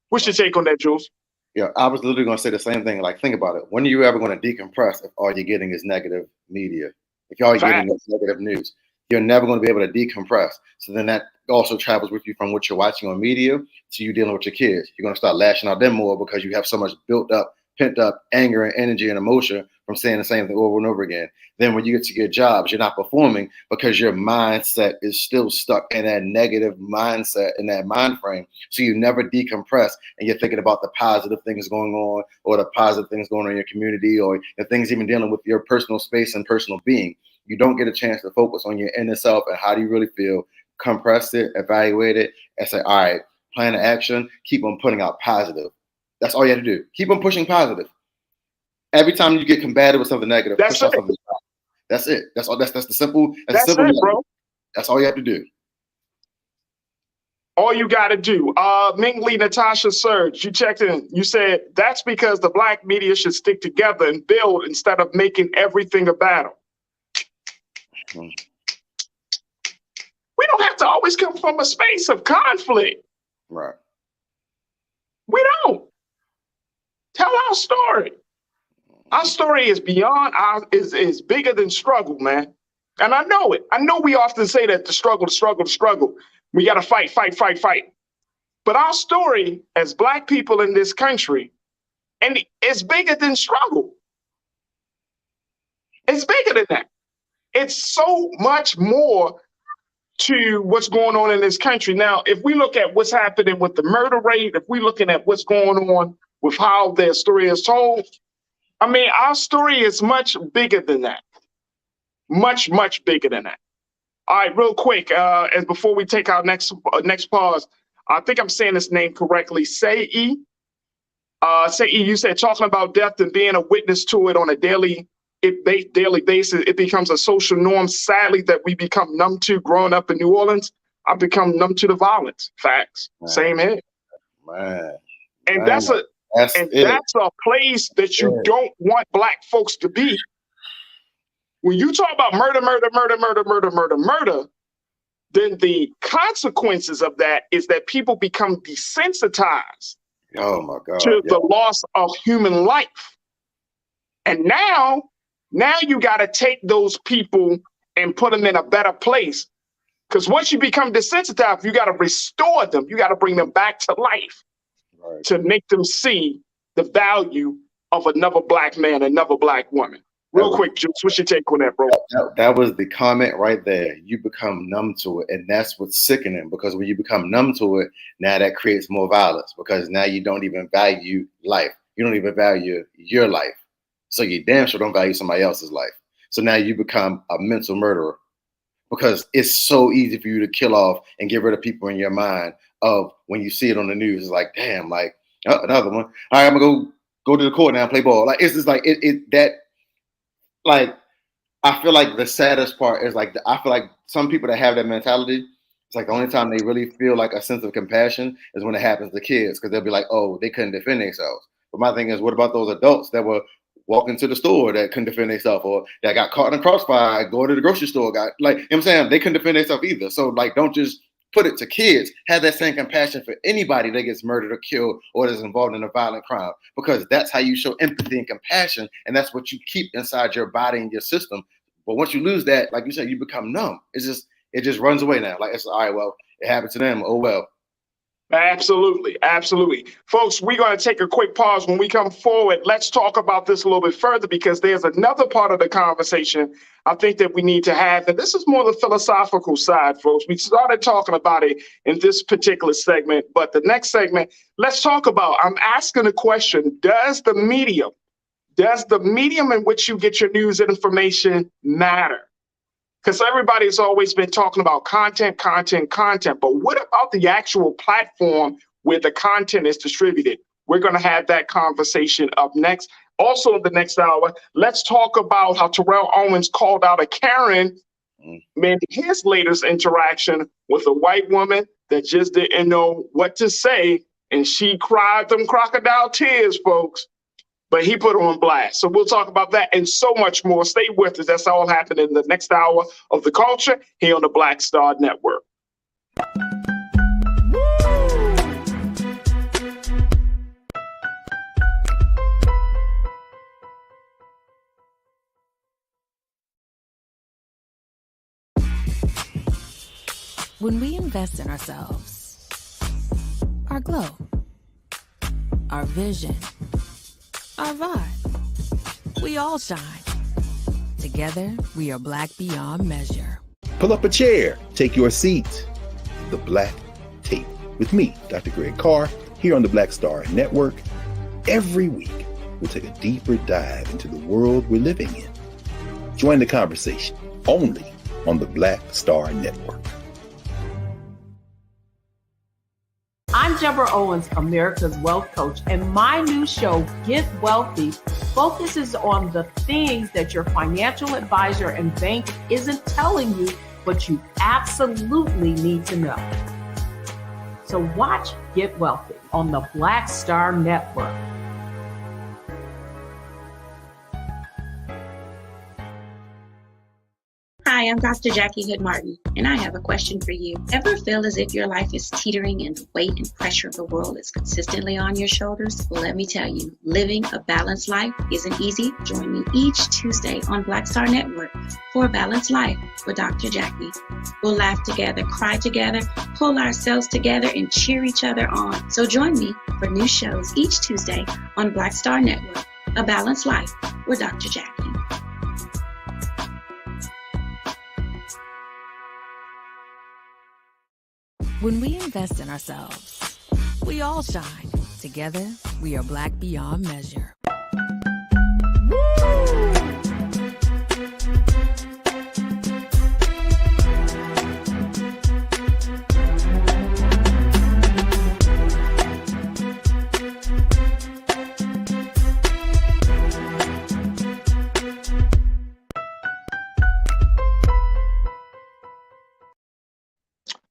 What's your take on that, Jules? Yeah, I was literally going to say the same thing. Like, think about it. When are you ever going to decompress if all you're getting is negative media? If all you're getting is negative news, you're never going to be able to decompress. So then that also travels with you from what you're watching on media to you dealing with your kids. You're going to start lashing out them more because you have so much built up, pent up anger and energy and emotion from saying the same thing over and over again. Then when you get to your jobs, you're not performing because your mindset is still stuck in that negative mindset, in that mind frame. So you never decompress and you're thinking about the positive things going on or the positive things going on in your community or the things even dealing with your personal space and personal being. You don't get a chance to focus on your inner self and how do you really feel, compress it, evaluate it, and say, all right, plan of action, keep on putting out positive. That's all you have to do. Keep on pushing positive. Every time you get combated with something negative, push out something positive. That's it. That's all. That's the simple. That's simple, it, bro. That's all you have to do. All you got to do. Ming Lee, Natasha Surge, you checked in. You said that's because the black media should stick together and build instead of making everything a battle. We don't have to always come from a space of conflict. Right. We don't. Tell our story. Our story is beyond is bigger than struggle, man. And I know it. I know we often say that the struggle. We got to fight. But our story as black people in this country, and it's bigger than struggle. It's bigger than that. It's so much more to what's going on in this country. Now, if we look at what's happening with the murder rate, if we're looking at what's going on with how their story is told, I mean, our story is much bigger than that. Much, much bigger than that. All right, real quick, as before we take our next pause, I think I'm saying this name correctly. Sei, you said talking about death and being a witness to it on a daily basis, it becomes a social norm, sadly, that we become numb to growing up in New Orleans. I become numb to the violence. Facts. Man. Same here. Man. And Man. that's That's a place that you don't want Black folks to be. When you talk about murder, then the consequences of that is that people become desensitized oh my God. to the loss of human life. And now you got to take those people and put them in a better place. Because once you become desensitized, you got to restore them. You got to bring them back to life to make them see the value of another Black man, another Black woman. Real quick, Juice, what's your take on that, bro? That was the comment right there. You become numb to it. And that's what's sickening, because when you become numb to it, now that creates more violence, because now you don't even value life. You don't even value your life. So you damn sure don't value somebody else's life. So now you become a mental murderer, because it's so easy for you to kill off and get rid of people in your mind of when you see it on the news. It's like, damn, like, oh, another one. All right, I'm going to go to the court now and play ball. Like, it's just like like, I feel like the saddest part is like, I feel like some people that have that mentality, it's like the only time they really feel like a sense of compassion is when it happens to kids, because they'll be like, oh, they couldn't defend themselves. But my thing is, what about those adults that were walking to the store that couldn't defend themselves, or that got caught in a crossfire, going to the grocery store, got, like, you know what I'm saying? They couldn't defend themselves either. So, like, don't just put it to kids. Have that same compassion for anybody that gets murdered or killed or is involved in a violent crime, because that's how you show empathy and compassion, and that's what you keep inside your body and your system. But once you lose that, like you said, you become numb. It just runs away now. Like, it's all right, well, it happened to them. Oh, well. Absolutely. Absolutely. Folks, we're going to take a quick pause. When we come forward, let's talk about this a little bit further, because there's another part of the conversation I think that we need to have. And this is more the philosophical side, folks. We started talking about it in this particular segment, but the next segment, let's talk about, I'm asking the question, does the medium in which you get your news and information matter? Because everybody's always been talking about content, but what about the actual platform where the content is distributed? We're going to have that conversation up next. Also in the next hour, let's talk about how Terrell Owens called out a Karen in his latest interaction with a white woman that just didn't know what to say, and she cried them crocodile tears, folks. But he put her on blast. So we'll talk about that and so much more. Stay with us. That's all happening in the next hour of The Culture here on the Black Star Network. When we invest in ourselves, our glow, our vision, our vibe, we all shine. Together, we are Black beyond measure. Pull up a chair, take your seat. The Black Tape with me, Dr. Greg Carr, here on the Black Star Network. Every week, we'll take a deeper dive into the world we're living in. Join the conversation only on the Black Star Network. I'm Deborah Owens, America's Wealth Coach, and my new show, Get Wealthy, focuses on the things that your financial advisor and bank isn't telling you, but you absolutely need to know. So watch Get Wealthy on the Black Star Network. Hi, I'm Dr. Jackie Hood Martin, and I have a question for you. Ever feel as if your life is teetering and the weight and pressure of the world is consistently on your shoulders? Well, let me tell you, living a balanced life isn't easy. Join me each Tuesday on Black Star Network for A Balanced Life with Dr. Jackie. We'll laugh together, cry together, pull ourselves together, and cheer each other on. So join me for new shows each Tuesday on Black Star Network, A Balanced Life with Dr. Jackie. When we invest in ourselves, we all shine. Together, we are Black beyond measure.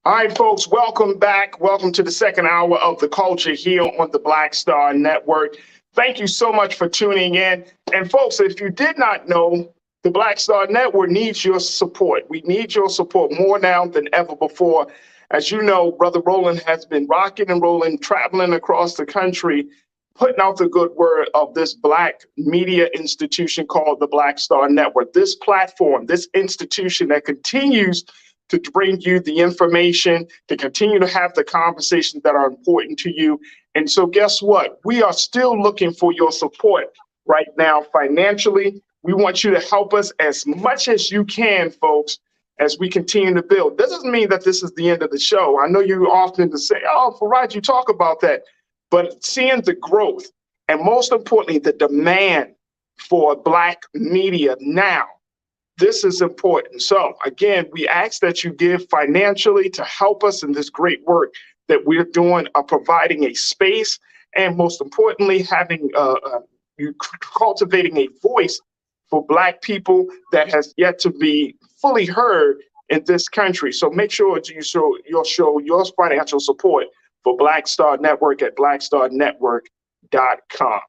All right, folks, welcome back. Welcome to the second hour of The Culture here on the Black Star Network. Thank you so much for tuning in. And folks, if you did not know, the Black Star Network needs your support. We need your support more now than ever before. As you know, Brother Roland has been rocking and rolling, traveling across the country, putting out the good word of this Black media institution called the Black Star Network. This platform, this institution that continues to bring you the information, to continue to have the conversations that are important to you. And so guess what? We are still looking for your support right now financially. We want you to help us as much as you can, folks, as we continue to build. This doesn't mean that this is the end of the show. I know you often say, oh, Farajii, you talk about that. But seeing the growth and most importantly, the demand for Black media now, this is important. So again, we ask that you give financially to help us in this great work that we're doing, providing a space, and most importantly, having you cultivating a voice for Black people that has yet to be fully heard in this country. So make sure you'll show your financial support for Black Star Network at blackstarnetwork.com.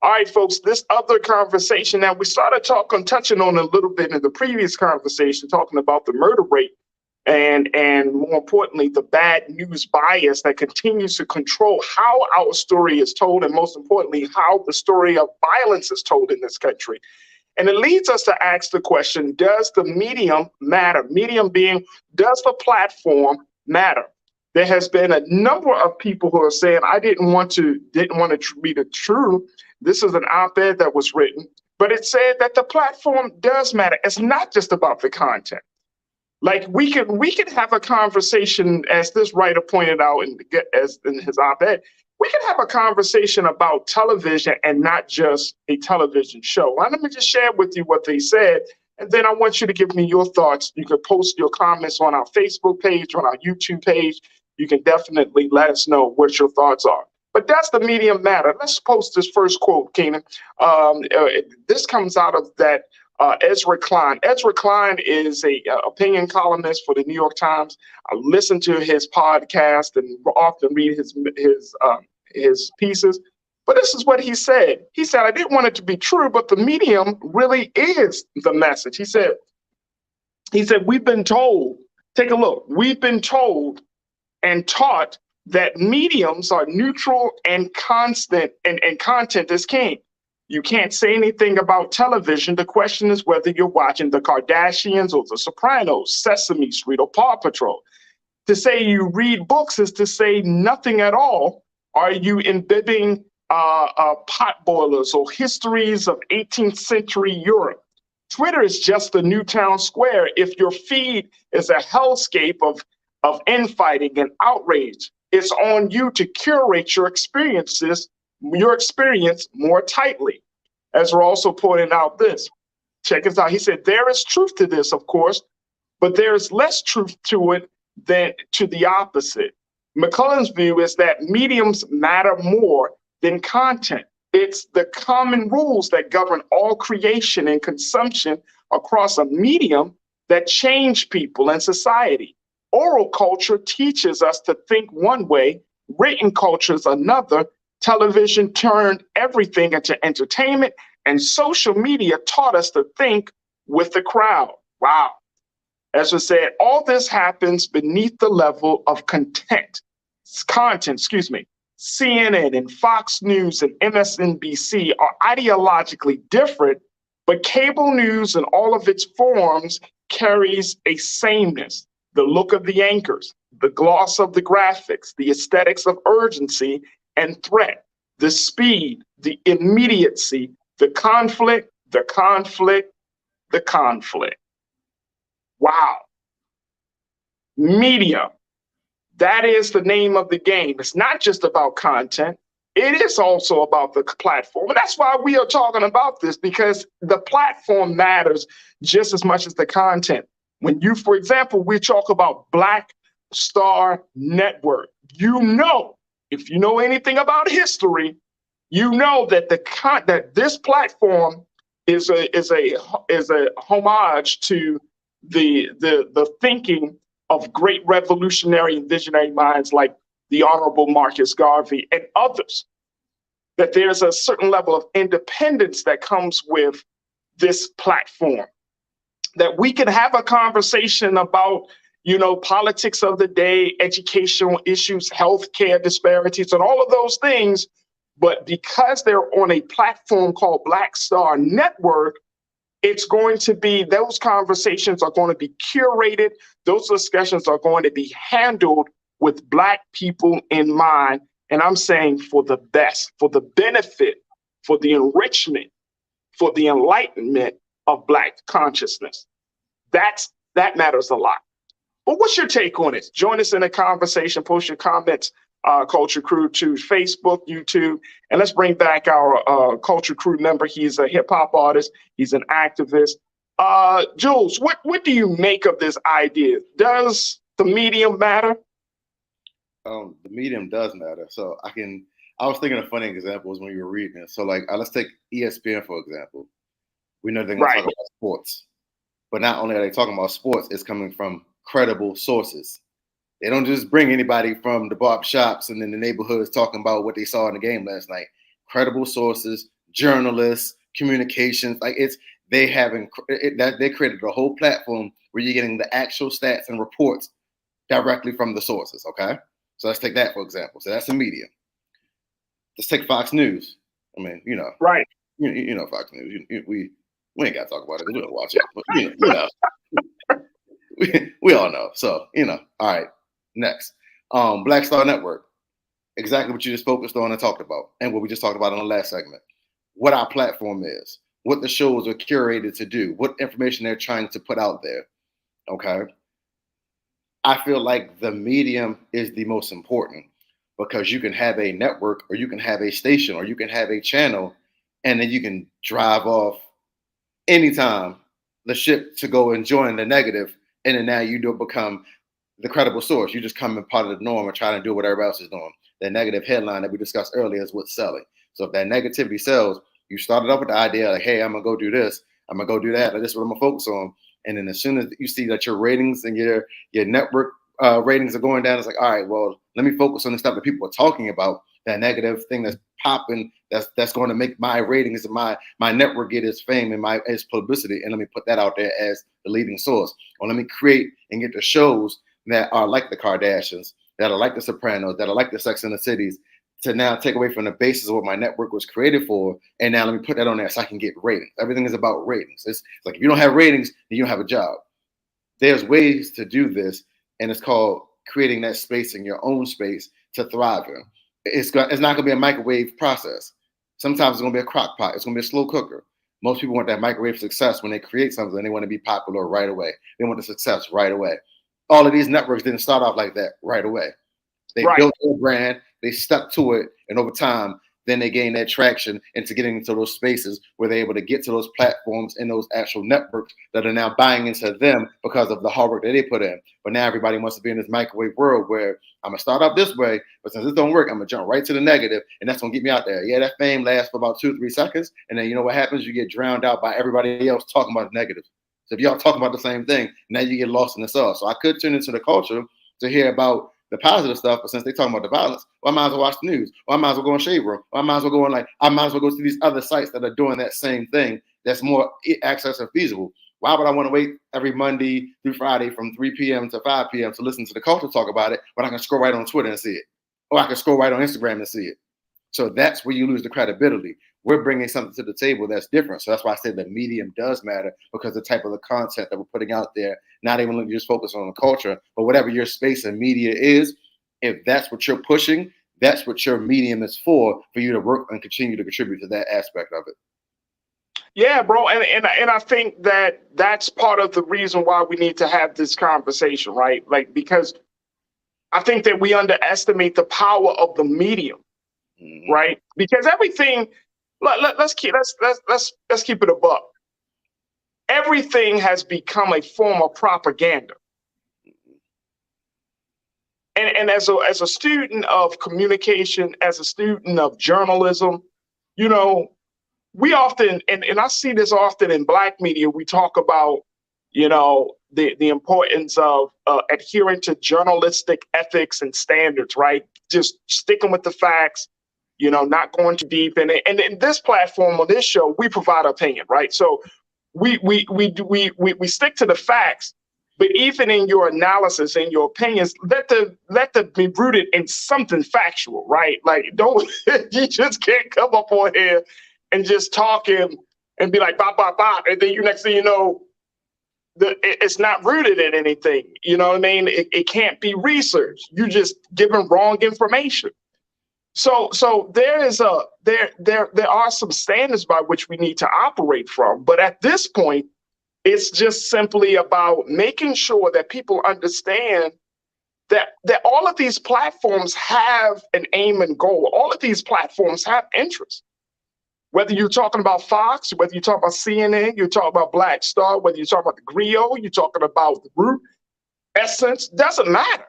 All right, folks, this other conversation that we started touching on a little bit in the previous conversation, talking about the murder rate and more importantly, the bad news bias that continues to control how our story is told, and most importantly, how the story of violence is told in this country. And it leads us to ask the question, does the medium matter? Medium being, does the platform matter? There has been a number of people who are saying, I didn't want to be the true. This is an op-ed that was written, but it said that the platform does matter. It's not just about the content. Like we can have a conversation, as this writer pointed out in his op-ed, we can have a conversation about television and not just a television show. Let me just share with you what they said, and then I want you to give me your thoughts. You can post your comments on our Facebook page, on our YouTube page. You can definitely let us know what your thoughts are. But does the medium matter? Let's post this first quote, Keenan. This comes out of that Ezra Klein. Ezra Klein is a opinion columnist for the New York Times. I listen to his podcast and often read his pieces. But this is what he said. He said, I didn't want it to be true, but the medium really is the message. He said, we've been told, take a look, we've been told and taught that mediums are neutral and constant, and content is king. You can't say anything about television. The question is whether you're watching the Kardashians or the Sopranos, Sesame Street or Paw Patrol. To say you read books is to say nothing at all. Are you imbibing pot boilers or histories of 18th century Europe? Twitter is just the new town square if your feed is a hellscape of infighting and outrage. It's on you to curate your experience more tightly. As we're also pointing out this, check this out. He said, there is truth to this, of course, but there is less truth to it than to the opposite. McCullen's view is that mediums matter more than content. It's the common rules that govern all creation and consumption across a medium that change people and society. Oral culture teaches us to think one way, written culture is another. Television turned everything into entertainment, and social media taught us to think with the crowd. Wow. As I said, all this happens beneath the level of content. CNN and Fox News and MSNBC are ideologically different, but cable news in all of its forms carries a sameness. The look of the anchors, the gloss of the graphics, the aesthetics of urgency and threat, the speed, the immediacy, the conflict. Wow. Media. That is the name of the game. It's not just about content. It is also about the platform. And that's why we are talking about this, because the platform matters just as much as the content. When you, for example, we talk about Black Star Network, if you know anything about history, you know that that this platform is a homage to the thinking of great revolutionary and visionary minds like the Honorable Marcus Garvey and others, that there's a certain level of independence that comes with this platform, that we can have a conversation about, you know, politics of the day, educational issues, healthcare disparities, and all of those things. But because they're on a platform called Black Star Network, it's going to be, those conversations are going to be curated. Those discussions are going to be handled with Black people in mind. And I'm saying for the best, for the benefit, for the enrichment, for the enlightenment of Black consciousness. That matters a lot. But what's your take on it? Join us in the conversation. Post your comments, Culture Crew, to Facebook, YouTube, and let's bring back our Culture Crew member. He's a hip hop artist. He's an activist. Jules, what do you make of this idea? Does the medium matter? The medium does matter. So I was thinking of funny examples when you were reading it. So like, let's take ESPN, for example. We know they're going to talk about sports, but not only are they talking about sports, it's coming from credible sources. They don't just bring anybody from the barber shops and in the neighborhoods talking about what they saw in the game last night. Credible sources, journalists, communications, like they created a whole platform where you're getting the actual stats and reports directly from the sources. Okay, so let's take that for example. So that's the medium. Let's take Fox News. I mean, you know, right? You know, Fox News. We ain't got to talk about it. We don't watch it. But, you know. We all know. So, you know, all right, next. Black Star Network, exactly what you just focused on and talked about, and what we just talked about in the last segment. What our platform is, what the shows are curated to do, what information they're trying to put out there, okay? I feel like the medium is the most important because you can have a network or you can have a station or you can have a channel and then you can drive off anytime the ship to go and join the negative. And then now you do become the credible source. You just come in part of the norm and try to do what everybody else is doing. The negative headline that we discussed earlier is what's selling. So if that negativity sells, you started off with the idea like, hey, I'm going to go do this. I'm going to go do that. Like, this is what I'm going to focus on. And then as soon as you see that your ratings and your network ratings are going down, it's like, all right, well, let me focus on the stuff that people are talking about. That negative thing that's popping, that's going to make my ratings and my network get its fame and its publicity, and let me put that out there as the leading source. Or let me create and get the shows that are like the Kardashians, that are like the Sopranos, that are like the Sex and the Cities, to now take away from the basis of what my network was created for, and now let me put that on there so I can get ratings. Everything is about ratings. It's like if you don't have ratings, then you don't have a job. There's ways to do this, and it's called creating that space in your own space to thrive in. It's not going to be a microwave process. Sometimes it's going to be a crock pot. It's going to be a slow cooker. Most people want that microwave success when they create something. They want to be popular right away. They want the success right away. All of these networks didn't start off like that right away. They built their brand. They stuck to it. And over time, then they gain that traction into getting into those spaces where they're able to get to those platforms and those actual networks that are now buying into them because of the hard work that they put in. But now everybody wants to be in this microwave world where I'm going to start off this way, but since this don't work, I'm going to jump right to the negative, and that's going to get me out there. Yeah, that fame lasts for about 2 or 3 seconds, and then you know what happens? You get drowned out by everybody else talking about the negative. So if y'all talking about the same thing, now you get lost in the sauce. So I could tune into the culture to hear about the positive stuff, but since they talking about the violence, well, I might as well watch the news, or I might as well go on Shade Room, or I might as well go to these other sites that are doing that same thing that's more access and feasible. Why would I want to wait every Monday through Friday from 3 p.m. to 5 p.m. to listen to the culture talk about it when I can scroll right on Twitter and see it, or I can scroll right on Instagram and see it? So that's where you lose the credibility. We're bringing something to the table that's different. So that's why I say the medium does matter, because the type of the content that we're putting out there, not even just focus on the culture, but whatever your space and media is, if that's what you're pushing, that's what your medium is for you to work and continue to contribute to that aspect of it. Yeah, bro. And I think that that's part of the reason why we need to have this conversation, right? Like, because I think that we underestimate the power of the medium, right? Because everything, let's keep it a buck. Everything has become a form of propaganda. And as a student of communication, as a student of journalism, you know, we often, and I see this often in Black media, we talk about, you know, the importance of adhering to journalistic ethics and standards, right? Just sticking with the facts, not going too deep in it. And in this platform, on this show, we provide opinion, right? So we stick to the facts, but even in your analysis and your opinions, let them be rooted in something factual, right? Like, don't you just can't come up on here and just talk and be like, bop, bop, bop. And then next thing you know, it's not rooted in anything. You know what I mean? It can't be researched. You just giving wrong information. So there are some standards by which we need to operate from. But at this point, it's just simply about making sure that people understand that all of these platforms have an aim and goal. All of these platforms have interests. Whether you're talking about Fox, whether you're talking about CNN, you're talking about Black Star, whether you're talking about the Griot, you're talking about the Root, Essence, doesn't matter.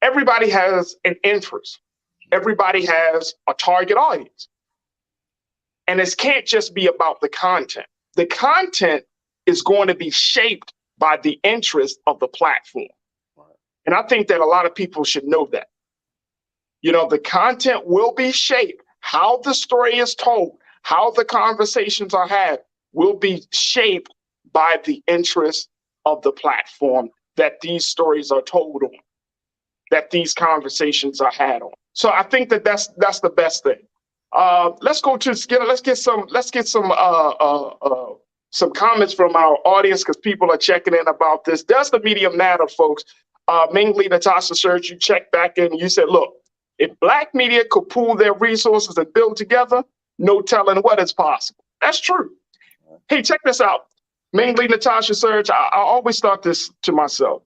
Everybody has an interest. Everybody has a target audience. And it can't just be about the content. The content is going to be shaped by the interest of the platform. And I think that a lot of people should know that. The content will be shaped. How the story is told, how the conversations are had will be shaped by the interest of the platform that these stories are told on, that these conversations are had on. So I think that that's the best thing. Let's go to Skinner. Let's get some comments from our audience, because people are checking in about this. Does the media matter, folks? Mainly Natasha Serge, you checked back in and you said, look, if Black media could pool their resources and build together, no telling what is possible. That's true. Hey, check this out. Mainly Natasha Serge, I always thought this to myself.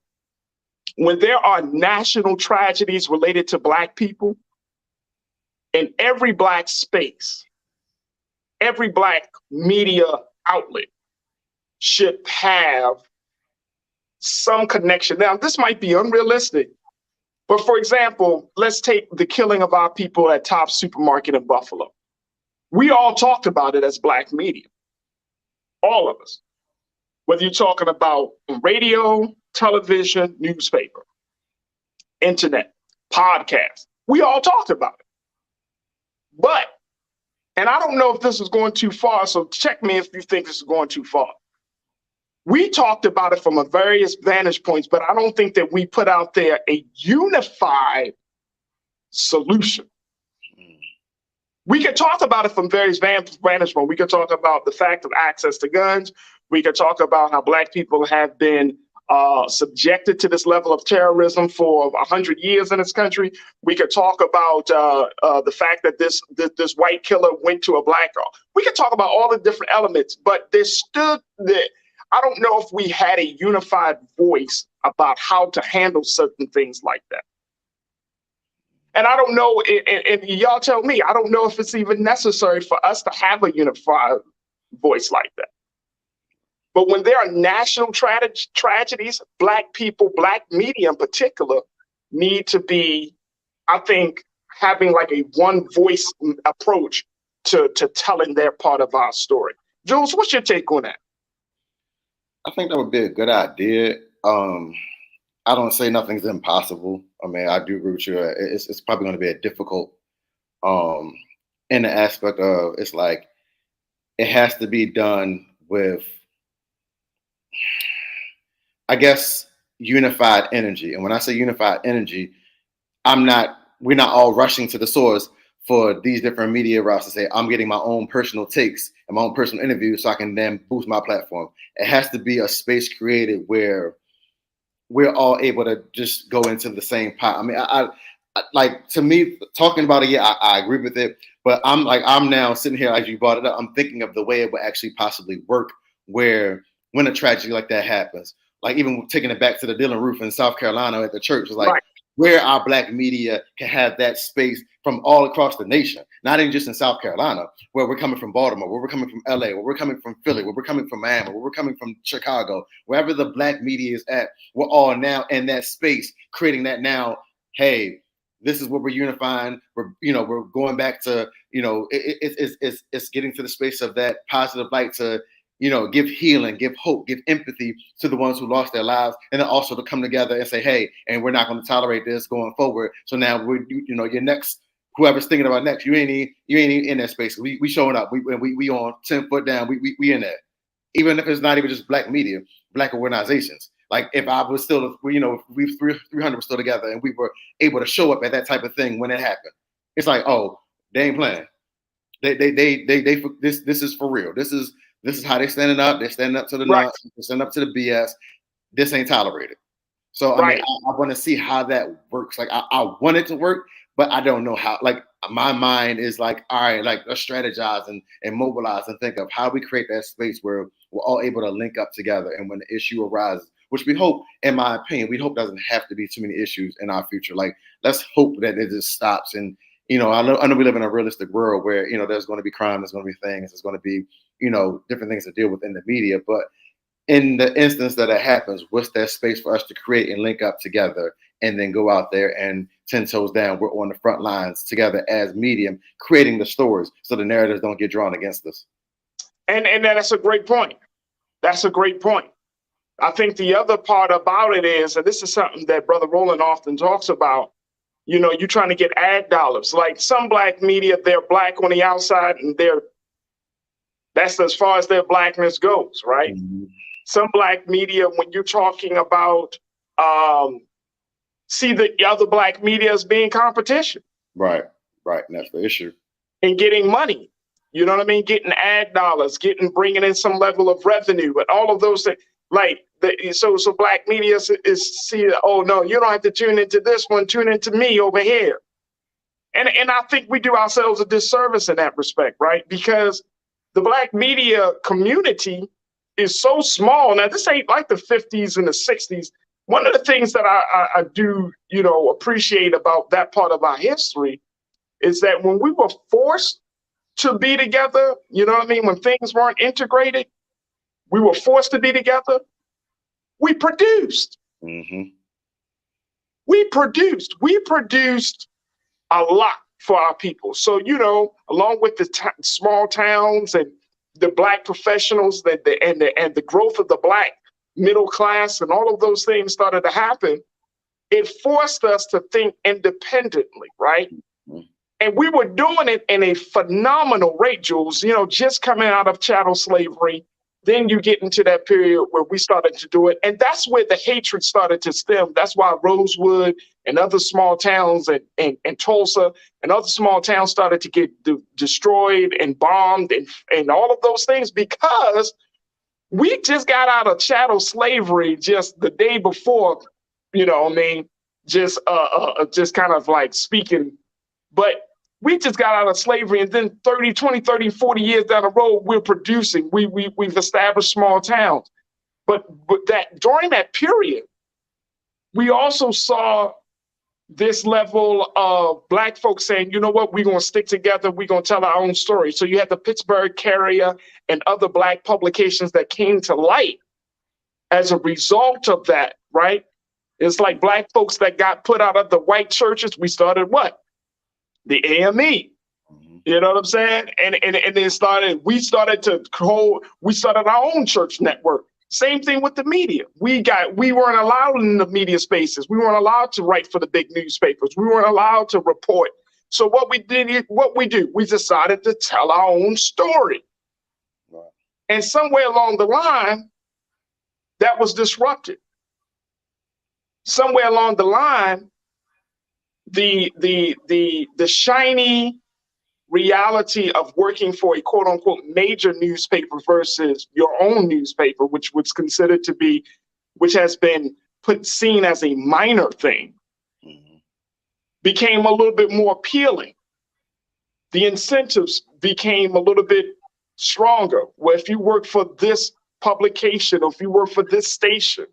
When there are national tragedies related to Black people, in every Black space, every Black media outlet should have some connection. Now, this might be unrealistic, but for example, let's take the killing of our people at Tops Supermarket in Buffalo. We all talked about it as Black media, all of us. Whether you're talking about radio, television, newspaper, internet, podcast, we all talked about it. But, and I don't know if this is going too far, so check me if you think this is going too far. We talked about it from a various vantage points, but I don't think that we put out there a unified solution. We could talk about it from various vantage points. We could talk about the fact of access to guns. We could talk about how Black people have been subjected to this level of terrorism for 100 years in this country. We could talk about the fact that this white killer went to a Black girl. We could talk about all the different elements, but I don't know if we had a unified voice about how to handle certain things like that. And I don't know, and y'all tell me, I don't know if it's even necessary for us to have a unified voice like that. But when there are national tragedies, Black people, Black media in particular, need to be, I think, having like a one voice approach to telling their part of our story. Jules, what's your take on that? I think that would be a good idea. I don't say nothing's impossible. I mean, I do agree with you. It's probably going to be a difficult in the aspect of, it's like, it has to be done with, I guess, unified energy. And when I say unified energy, we're not all rushing to the source for these different media routes to say, I'm getting my own personal takes and my own personal interviews so I can then boost my platform. It has to be a space created where we're all able to just go into the same pot. I mean, I like, to me, talking about it, yeah, I agree with it. But I'm now sitting here, as you brought it up, I'm thinking of the way it would actually possibly work, where when a tragedy like that happens, like even taking it back to the Dylan Roof in South Carolina at the church, was like, right, where our Black media can have that space from all across the nation, not even just in South Carolina, where we're coming from Baltimore, where we're coming from LA, where we're coming from Philly, where we're coming from Miami, where we're coming from Chicago, wherever the Black media is at, we're all now in that space, creating that now, hey, this is what we're unifying. We're going back to, it's getting to the space of that positive light to, give healing, give hope, give empathy to the ones who lost their lives, and then also to come together and say, hey, and we're not going to tolerate this going forward. So now your next, whoever's thinking about next, you ain't in that space. We showing up. We on 10 foot down. We in there. Even if it's not even just Black media, Black organizations. Like if I was still, we 300 were still together and we were able to show up at that type of thing when it happened. It's like, oh, they ain't playing. This is for real. This is how they standing up. They're standing up to the nonsense. They're standing up to the BS. This ain't tolerated. So I mean, I want to see how that works. Like I want it to work, but I don't know how. Like my mind is like, all right, like let's strategize and mobilize and think of how we create that space where we're all able to link up together. And when the issue arises, which we hope, in my opinion, we hope doesn't have to be too many issues in our future. Like let's hope that it just stops. And I know we live in a realistic world where there's going to be crime, there's going to be things, there's going to be different things to deal with in the media, but in the instance that it happens, what's that space for us to create and link up together and then go out there and 10 toes down, we're on the front lines together as medium, creating the stories so the narratives don't get drawn against us. And that's a great point. That's a great point. I think the other part about it is, and this is something that Brother Roland often talks about, you're trying to get ad dollars. Like some Black media, they're Black on the outside and that's as far as their Blackness goes, right? Mm-hmm. Some Black media, when you're talking about, see the other Black media as being competition. Right. And that's the issue. And getting money, you know what I mean? Getting ad dollars, bringing in some level of revenue, and all of those things. Like, so Black media is see, oh no, you don't have to tune into this one, tune into me over here. And I think we do ourselves a disservice in that respect, right? Because the Black media community is so small. Now, this ain't like the 50s and the 60s. One of the things that I do, appreciate about that part of our history is that when we were forced to be together, you know what I mean? When things weren't integrated, we were forced to be together. We produced. Mm-hmm. We produced a lot for our people. So, along with the small towns and the Black professionals and the growth of the Black middle class and all of those things started to happen, it forced us to think independently, right? Mm-hmm. And we were doing it in a phenomenal rate, Jules, just coming out of chattel slavery. Then you get into that period where we started to do it. And that's where the hatred started to stem. That's why Rosewood and other small towns and Tulsa and other small towns started to get destroyed and bombed and all of those things, because we just got out of chattel slavery just the day before, just kind of like speaking. But we just got out of slavery, and then 20, 40 years down the road, we're producing. We've established small towns. But that during that period, we also saw this level of Black folks saying, you know what, we're going to stick together. We're going to tell our own story. So you had the Pittsburgh Carrier and other Black publications that came to light as a result of that, right? It's like Black folks that got put out of the white churches. We started what? The AME, you know what I'm saying? And then we started our own church network. Same thing with the media. We weren't allowed in the media spaces. We weren't allowed to write for the big newspapers. We weren't allowed to report. So what we do, we decided to tell our own story. Right. And somewhere along the line, that was disrupted. Somewhere along the line, the shiny reality of working for a quote unquote major newspaper versus your own newspaper, which was considered to be, which has been seen as a minor thing, became a little bit more appealing. The incentives became a little bit stronger. Where if you work for this publication or if you work for this station,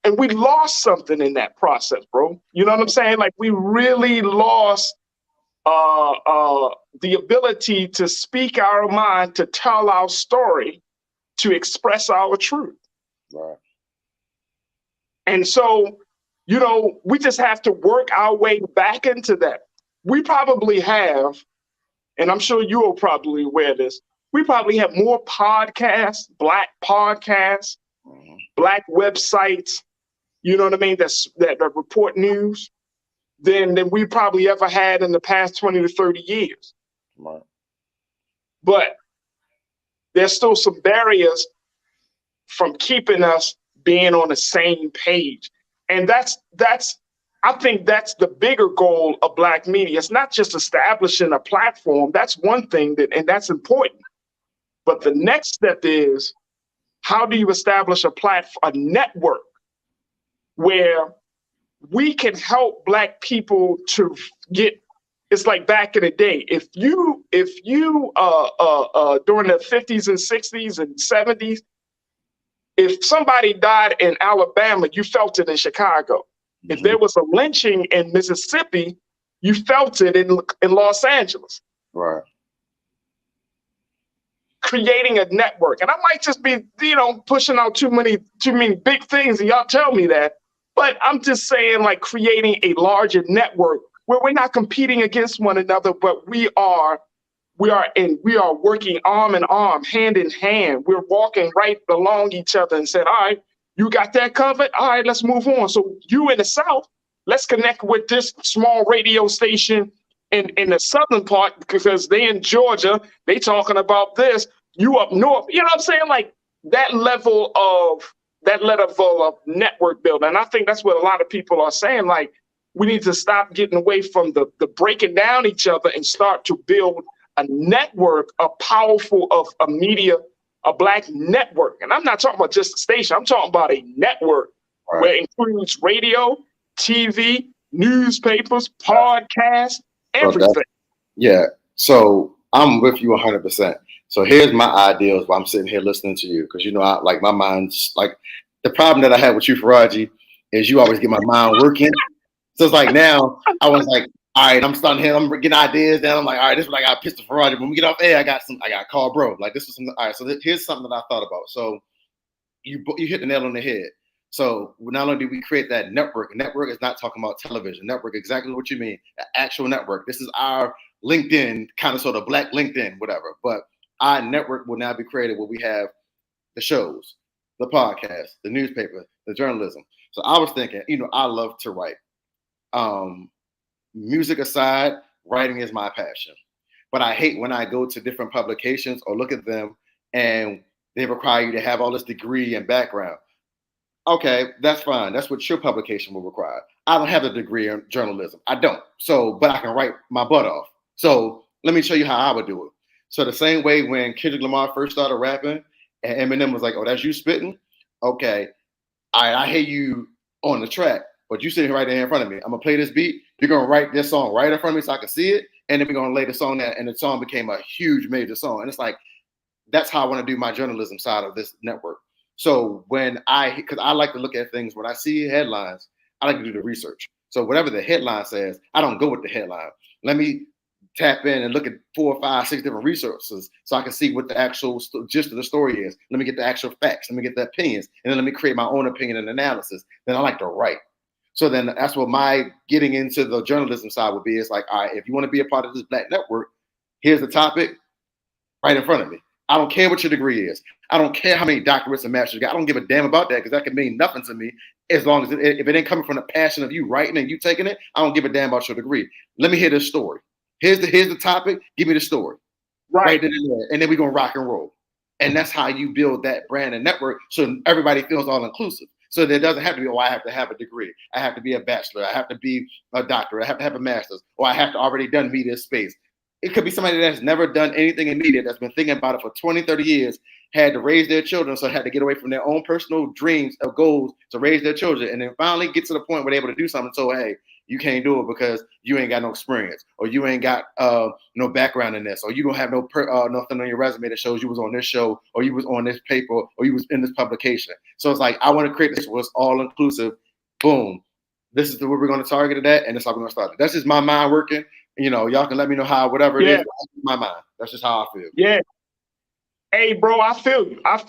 and we lost something in that process, bro. You know what I'm saying? Like we really lost the ability to speak our mind, to tell our story, to express our truth. Right. And so, we just have to work our way back into that. We probably have, and I'm sure you're probably aware of this, we probably have more podcasts, Black podcasts, Black websites, you know what I mean, that report news than we probably ever had in the past 20 to 30 years. Right. But there's still some barriers from keeping us being on the same page. And I think that's the bigger goal of Black media. It's not just establishing a platform. That's one thing, and that's important. But the next step is, how do you establish a network where we can help Black people to get, it's like back in the day, if you during the 50s and 60s and 70s, if somebody died in Alabama, you felt it in Chicago. If there was a lynching in Mississippi, you felt it in Los Angeles. Right. Creating a network. And I might just be, pushing out too many big things, and y'all tell me that. But I'm just saying, like, creating a larger network where we're not competing against one another, but we are working arm in arm, hand in hand. We're walking right along each other and said, all right, you got that covered? All right, let's move on. So you in the South, let's connect with this small radio station in the southern part, because they in Georgia, they talking about this. You up north, you know what I'm saying? Like that level of network building. And I think that's what a lot of people are saying. Like, we need to stop getting away from the breaking down each other and start to build a network, a media, a Black network. And I'm not talking about just a station. I'm talking about a network where it includes radio, TV, newspapers, podcasts, everything. Yeah. So I'm with you 100%. So here's my ideals while I'm sitting here listening to you. Because, my mind's like, the problem that I had with you, Farajii, is you always get my mind working. So it's like now I was like, all right, I'm starting here. I'm getting ideas down. I'm like, all right, this is what I got pissed off Farajii. When we get off air, I got to call bro. Like this was something. All right, so here's something that I thought about. So you hit the nail on the head. So not only do we create that network, network is not talking about television. Network, exactly what you mean, an actual network. This is our LinkedIn, kind of sort of Black LinkedIn, whatever. But our network will now be created where we have the shows, the podcast, the newspaper, the journalism. So I was thinking, I love to write. Music aside, writing is my passion. But I hate when I go to different publications or look at them and they require you to have all this degree and background. Okay, that's fine. That's what your publication will require. I don't have a degree in journalism. I don't. So, but I can write my butt off. So let me show you how I would do it. So the same way when Kendrick Lamar first started rapping and Eminem was like, oh, that's you spitting? Okay, I hear you on the track, but you sitting right there in front of me. I'm going to play this beat. You're going to write this song right in front of me so I can see it. And then we're going to lay the song there. And the song became a huge major song. And it's like, that's how I want to do my journalism side of this network. So because I like to look at things, when I see headlines, I like to do the research. So whatever the headline says, I don't go with the headline. Let me tap in and look at 4, 5, 6 different resources so I can see what the actual gist of the story is. Let me get the actual facts. Let me get the opinions. And then let me create my own opinion and analysis. Then I like to write. So then that's what my getting into the journalism side would be. It's like, all right, if you want to be a part of this Black network, here's the topic right in front of me. I don't care what your degree is. I don't care how many doctorates and masters you got. I don't give a damn about that because that can mean nothing to me as long as if it ain't coming from the passion of you writing and you taking it, I don't give a damn about your degree. Let me hear this story. Here's the topic. Give me the story. Right then and there. And then we're going to rock and roll. And that's how you build that brand and network so everybody feels all inclusive. So there doesn't have to be, I have to have a degree. I have to be a bachelor. I have to be a doctor. I have to have a master's. Or I have to already done media space. It could be somebody that's never done anything in media, that's been thinking about it for 20, 30 years, had to raise their children, so had to get away from their own personal dreams of goals to raise their children. And then finally get to the point where they're able to do something. So, hey, you can't do it because you ain't got no experience, or you ain't got no background in this, or you don't have nothing on your resume that shows you was on this show, or you was on this paper, or you was in this publication. So it's like, I want to create this where it's all inclusive. Boom. This is what we're going to target it at, and that's how we're going to start it. That's just my mind working. Y'all can let me know how, whatever it is. That's my mind. That's just how I feel. Yeah. Hey, bro, I feel you. All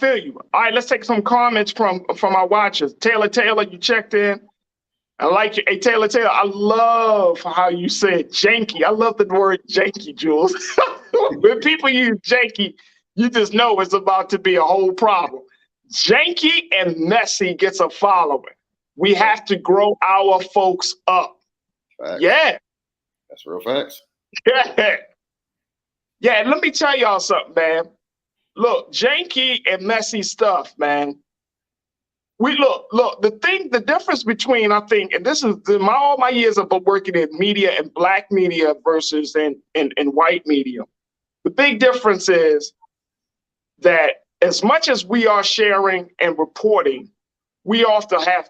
right, let's take some comments from our watchers. Taylor, you checked in. I like you. Hey, Taylor, I love how you said janky. I love the word janky, Jules. When people use janky, You just know it's about to be a whole problem. Janky and messy gets a following. We have to grow our folks up. Facts. Yeah. That's real facts. Yeah. Yeah, let me tell y'all something, man. Look, janky and messy stuff, man. We look, the difference between, I think, and this is all my years of working in media and black media versus in white media. The big difference is that as much as we are sharing and reporting, we also have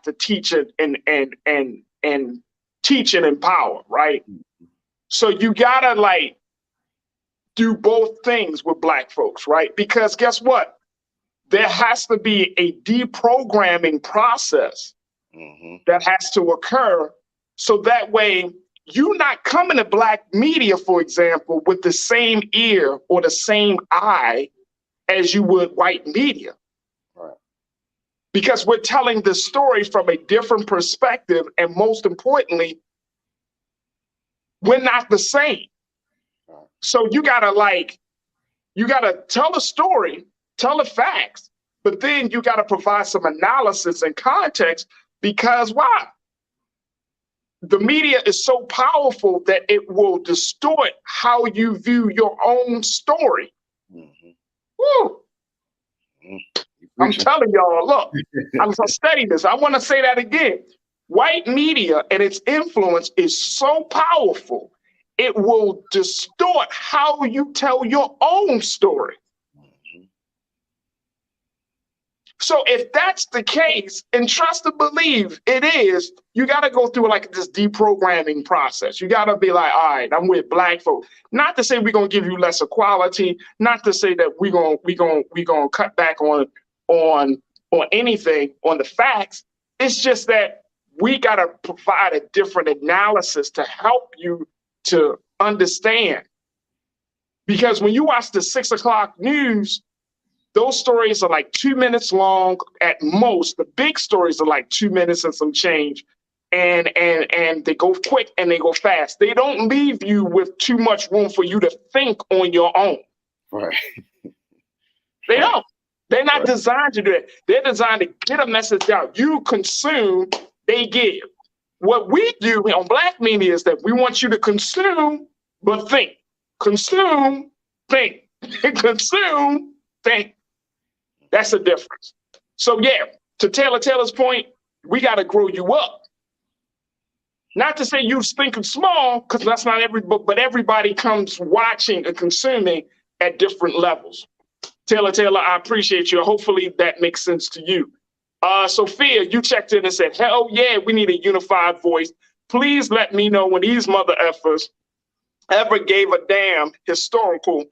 to teach it and teach and empower, right? So you gotta like do both things with black folks, right? Because guess what? There has to be a deprogramming process that has to occur. So that way you're not coming to black media, for example, with the same ear or the same eye as you would white media. Right. Because we're telling the story from a different perspective. And most importantly, we're not the same. So you gotta tell a story, tell the facts, but then you gotta provide some analysis and context, because why? The media is so powerful that it will distort how you view your own story. Woo. I'm telling y'all, look, I'm studying this. I want to say that again. White media and its influence is so powerful, it will distort how you tell your own story. So if that's the case, and trust and believe it is, you got to go through like this deprogramming process. You got to be like, all right, I'm with black folk. Not to say we're going to give you less equality, not to say that we're going to cut back on anything, on the facts. It's just that we got to provide a different analysis to help you to understand. Because when you watch the 6 o'clock news, those stories are like 2 minutes long at most. The big stories are like 2 minutes and some change. And they go quick and they go fast. They don't leave you with too much room for you to think on your own. Right. They don't. They're not designed to do it. They're designed to get a message out. You consume, they give. What we do on black media is that we want you to consume, but think. Consume, think. Consume, think. That's the difference. So yeah, to Taylor's point, we got to grow you up. Not to say you thinking small, because that's not but everybody comes watching and consuming at different levels. Taylor, I appreciate you. Hopefully that makes sense to you. Sophia, you checked in and said, hell yeah, we need a unified voice. Please let me know when these mother effers ever gave a damn historical.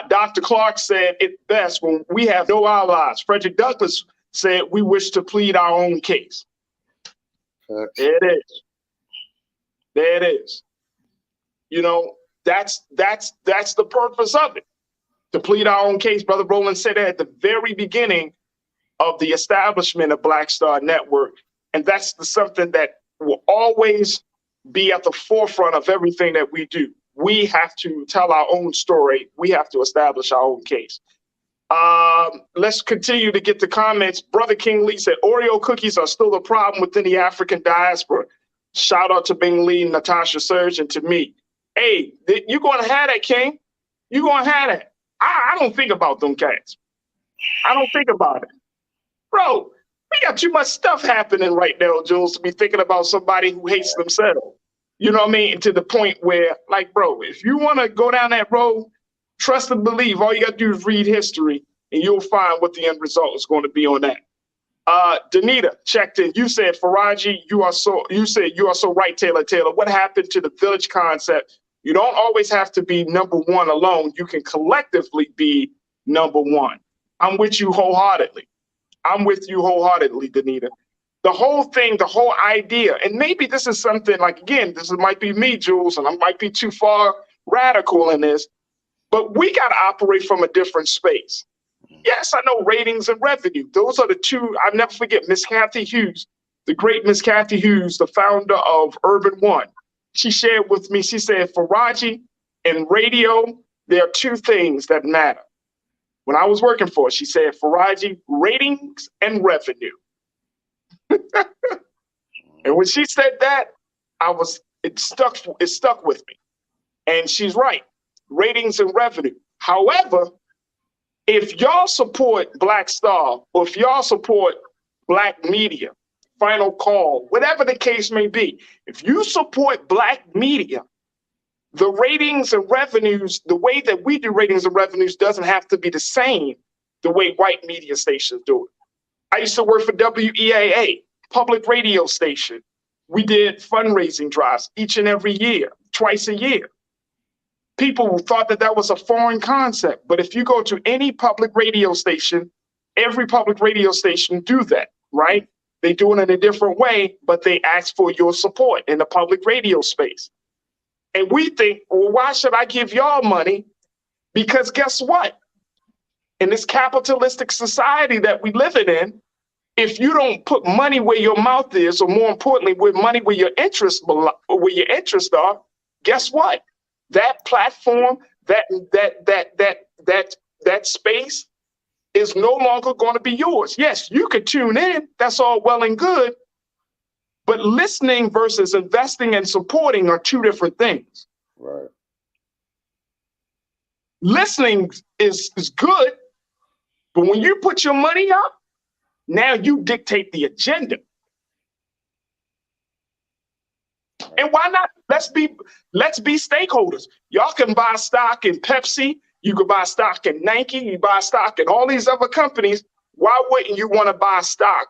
Dr. Clark said it best when we have no allies. Frederick Douglass said we wish to plead our own case. There it is. There it is. You know, that's the purpose of it. To plead our own case. Brother Roland said that at the very beginning of the establishment of Black Star Network. And that's something that will always be at the forefront of everything that we do. We have to tell our own story. We have to establish our own case. Let's continue to get the comments. Brother King Lee said, Oreo cookies are still a problem within the African diaspora. Shout out to Bing Lee, Natasha Surge, and to me. Hey, you're going to have that, King. You're going to have that. I don't think about them cats. I don't think about it. Bro, we got too much stuff happening right now, Jules, to be thinking about somebody who hates themselves. You know what I mean? To the point where, like, bro, if you want to go down that road, trust and believe, all you got to do is read history and you'll find what the end result is going to be on that. Danita checked in. You said, Farajii, you are so right, Taylor. What happened to the village concept? You don't always have to be number one alone. You can collectively be number one. I'm with you wholeheartedly. Danita. The whole thing, the whole idea, and maybe this is something like, again, might be me, Jules, and I might be too far radical in this, but we got to operate from a different space. Yes, I know ratings and revenue. Those are the two. I'll never forget Miss Kathy Hughes, the great Miss Kathy Hughes, the founder of Urban One. She shared with me, she said, Farajii, in radio, there are two things that matter. when I was working for her. She said, Farajii, ratings and revenue. And when she said that, it stuck with me. And she's right, ratings and revenue. However, if y'all support Black Star, or if y'all support Black media, Final Call, whatever the case may be, if you support Black media, the ratings and revenues, the way that we do ratings and revenues doesn't have to be the same the way white media stations do it. I used to work for WEAA, public radio station. We did fundraising drives each and every year, twice a year. People thought that that was a foreign concept, but if you go to any public radio station, every public radio station do that, right? They do it in a different way, but they ask for your support in the public radio space. And we think, well, why should I give y'all money? Because guess what? In this capitalistic society that we live in, if you don't put money where your mouth is, or more importantly, with money where your interests are, guess what? That platform, that space is no longer going to be yours. Yes, you could tune in. That's all well and good. But listening versus investing and supporting are two different things. Right. Listening is good, but when you put your money up, now you dictate the agenda. And why not? Let's be stakeholders. Y'all can buy stock in Pepsi. You can buy stock in Nike. You buy stock in all these other companies. Why wouldn't you want to buy stock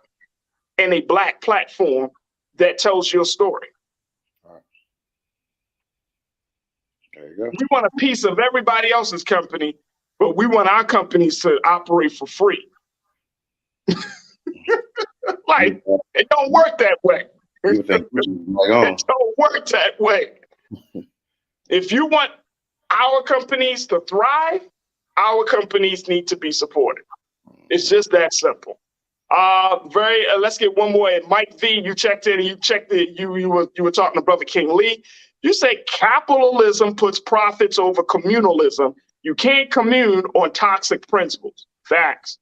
in a Black platform that tells your story? All right. There you go. We want a piece of everybody else's company, but we want our companies to operate for free. Like, it don't work that way. It don't work that way. If you want our companies to thrive, our companies need to be supported. It's just that simple. Let's get one more in. Mike V, you checked in. You were talking to Brother King Lee. You say capitalism puts profits over communalism. You can't commune on toxic principles. Facts.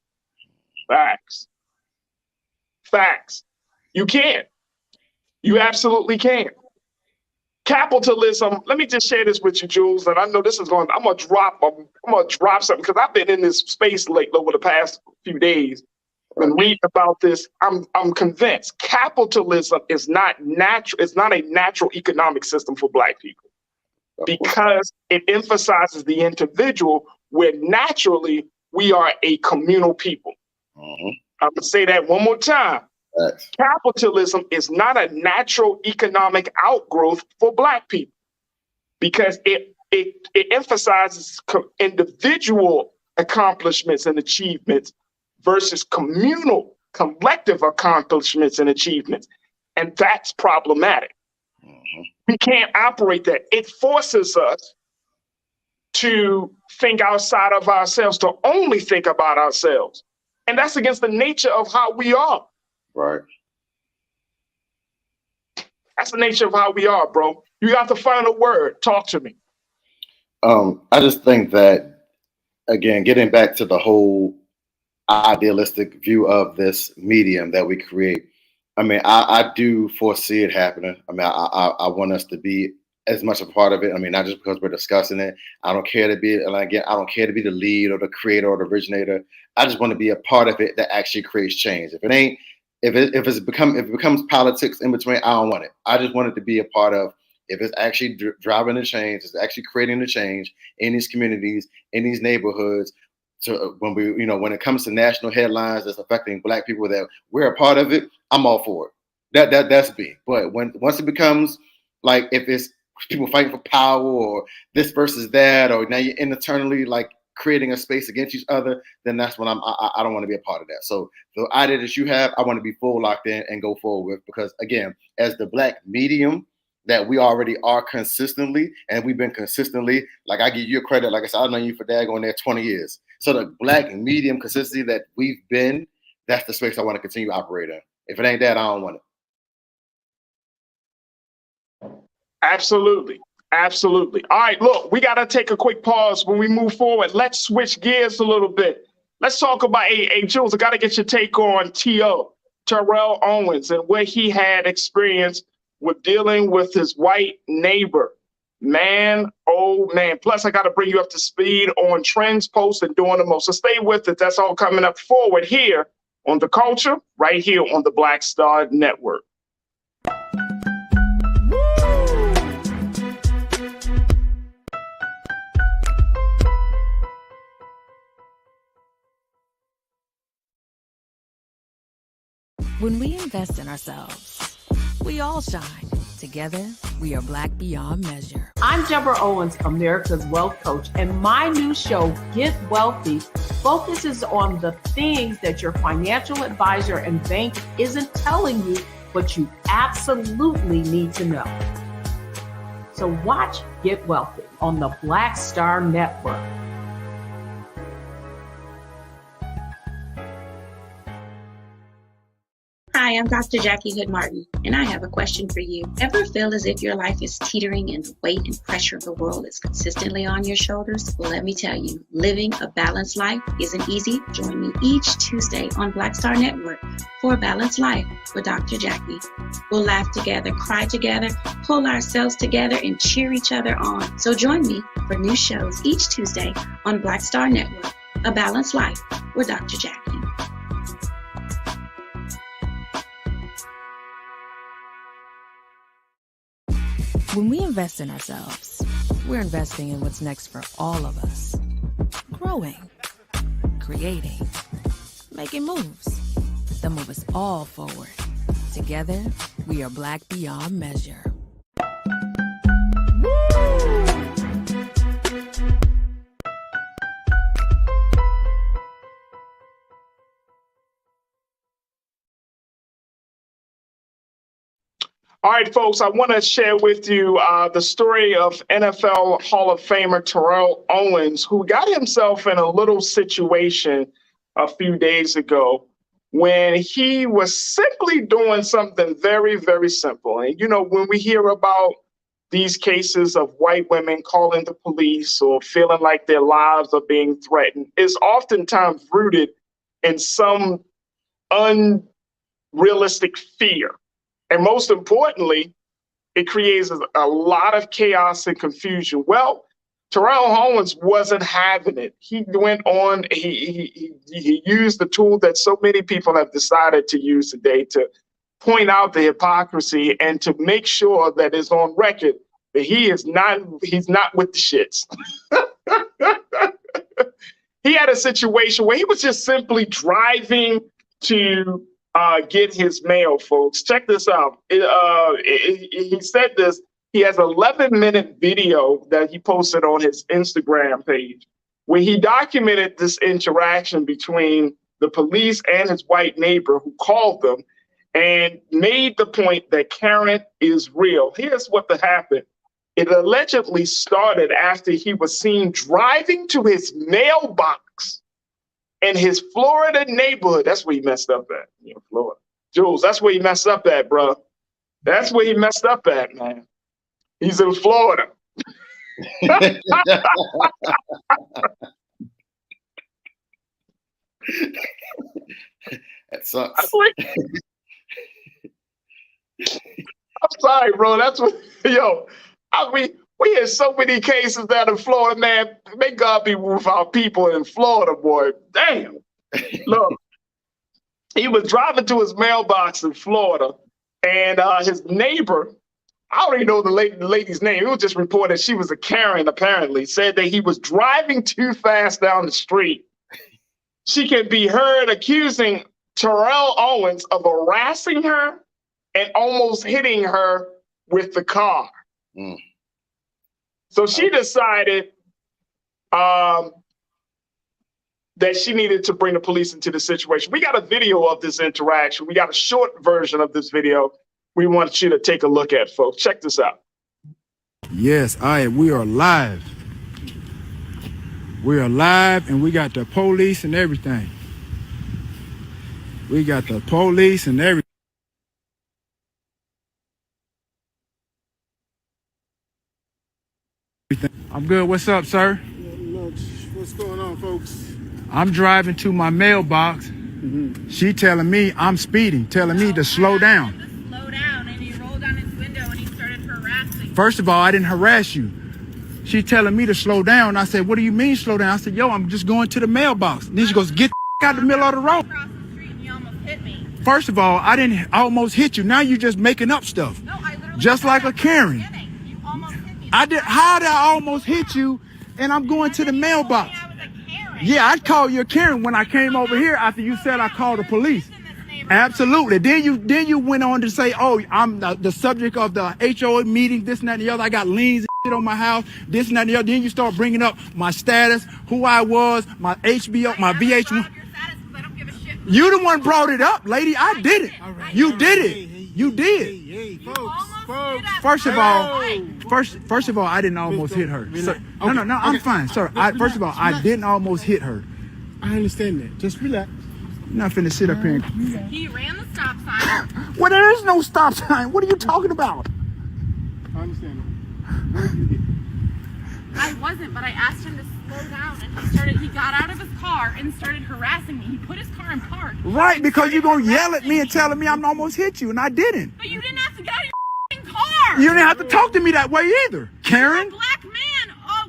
You can't. You absolutely can't. Capitalism, let me just share this with you, Jules, and I know this is I'm gonna drop something, because I've been in this space lately over the past few days. When reading about this, I'm convinced capitalism is not natural. It's not a natural economic system for Black people, because it emphasizes the individual, where naturally we are a communal people. I'm gonna say that one more time. Capitalism is not a natural economic outgrowth for Black people, because it emphasizes individual accomplishments and achievements versus communal, collective accomplishments and achievements. And that's problematic. We can't operate that. It forces us to think outside of ourselves, to only think about ourselves. And that's against the nature of how we are. Right. That's the nature of how we are, bro. You got the final word. Talk to me. I just think that, again, getting back to the whole idealistic view of this medium that we create, I mean, I do foresee it happening. I mean, I want us to be as much a part of it. I mean, not just because we're discussing it. I don't care to be, and again, I don't care to be the lead or the creator or the originator. I just want to be a part of it that actually creates change. If it becomes politics in between, I don't want it. I just want it to be a part of, if it's actually driving the change, it's actually creating the change in these communities, in these neighborhoods. So when it comes to national headlines that's affecting Black people, that we're a part of it, I'm all for it. That's big. But once it becomes like, if it's people fighting for power, or this versus that, or now you're internally like creating a space against each other, then that's when I don't want to be a part of that. So the idea that you have, I want to be full locked in and go forward with, because again, as the Black medium that we already are consistently, and we've been consistently, like, I give you a credit, like I said, I've known you for daggone there 20 years. So the Black medium consistency that we've been, that's the space I want to continue operating. If it ain't that, I don't want it. Absolutely. Absolutely. All right, look, we got to take a quick pause when we move forward. Let's switch gears a little bit. Let's talk about, Jules, I got to get your take on T.O., Terrell Owens, and what he had experienced with dealing with his white neighbor. Man, oh man. Plus, I got to bring you up to speed on trends, posts, and doing the most. So stay with it. That's all coming up forward here on The Culture, right here on the Black Star Network. When we invest in ourselves, we all shine. Together, we are Black beyond measure. I'm Terrell Owens, America's Wealth Coach, and my new show, Get Wealthy, focuses on the things that your financial advisor and bank isn't telling you, but you absolutely need to know. So watch Get Wealthy on the Black Star Network. Hi, I'm Dr. Jackie Hood Martin, and I have a question for you. Ever feel as if your life is teetering and the weight and pressure of the world is consistently on your shoulders? Well, let me tell you, living a balanced life isn't easy. Join me each Tuesday on Black Star Network for a Balanced Life with Dr. Jackie. We'll laugh together, cry together, pull ourselves together, and cheer each other on. So join me for new shows each Tuesday on Black Star Network, A Balanced Life with Dr. Jackie. When we invest in ourselves, we're investing in what's next for all of us. Growing, creating, making moves that move us all forward. Together, we are Black beyond measure. All right, folks, I want to share with you the story of NFL Hall of Famer Terrell Owens, who got himself in a little situation a few days ago when he was simply doing something very, very simple. And, you know, when we hear about these cases of white women calling the police or feeling like their lives are being threatened, is oftentimes rooted in some unrealistic fear. And most importantly, it creates a lot of chaos and confusion. Well, Terrell Owens wasn't having it. He went on, he used the tool that so many people have decided to use today to point out the hypocrisy and to make sure that it's on record that he's not with the shits. He had a situation where he was just simply driving to get his mail, folks. Check this out. He said this. He has an 11-minute video that he posted on his Instagram page where he documented this interaction between the police and his white neighbor who called them and made the point that Karen is real. Here's what happened. It allegedly started after he was seen driving to his mailbox in his Florida neighborhood. That's where he messed up at, Florida. Jules, that's where he messed up at, bro. That's where he messed up at, man. He's in Florida. That sucks. I'm sorry, bro. That's what, we hear so many cases down in Florida, man. May God be with our people in Florida, boy. Damn. Look, he was driving to his mailbox in Florida, and his neighbor, I don't even know the lady's name. It was just reported she was a Karen, apparently, said that he was driving too fast down the street. She can be heard accusing Terrell Owens of harassing her and almost hitting her with the car. Mm. So she decided that she needed to bring the police into the situation. We got a video of this interaction. We got a short version of this video we want you to take a look at, folks. Check this out. Yes, we are live. We are live, and we got the police and everything. We got the police and everything. I'm good. What's up, sir? What's going on, folks? I'm driving to my mailbox. She telling me I'm speeding, telling me to slow down. Slow down, and he rolled down his window and he started harassing. First of all, I didn't harass you. She telling me to slow down. I said, what do you mean slow down? I said, yo, I'm just going to the mailbox. Then she goes, get the out the middle of the road. Across the street and he almost hit me. First of all, I almost hit you. Now you just making up stuff. No, I literally Just like a Karen. You almost hit me. How did I almost hit you and I'm going to the mailbox? I was a Karen. Yeah, I'd call you a Karen when I came over here after you said I called the police. Absolutely. Then you went on to say, oh, I'm the subject of the HOA meeting, this and that and the other. I got liens and shit on my house, this and that and the other. Then you start bringing up my status, who I was, my HBO, my VH1. You the one brought it up, lady. I did it. You did it. You did. Hey, folks. First of all, I didn't almost hit her. Sir, no, I'm fine, sir. First of all, I didn't almost hit her. I understand that. Just relax. You're not finna sit up here. He ran the stop sign. Well, there is no stop sign. What are you talking about? I understand that. Where did you get? I wasn't, but I asked him to slow down, and he got out of his car and started harassing me. He put his car in park. Right, because you're gonna yell at me and telling me I'm almost hit you, and I didn't. But you didn't have to get out of your car. You didn't have to talk to me that way either, Karen. A black man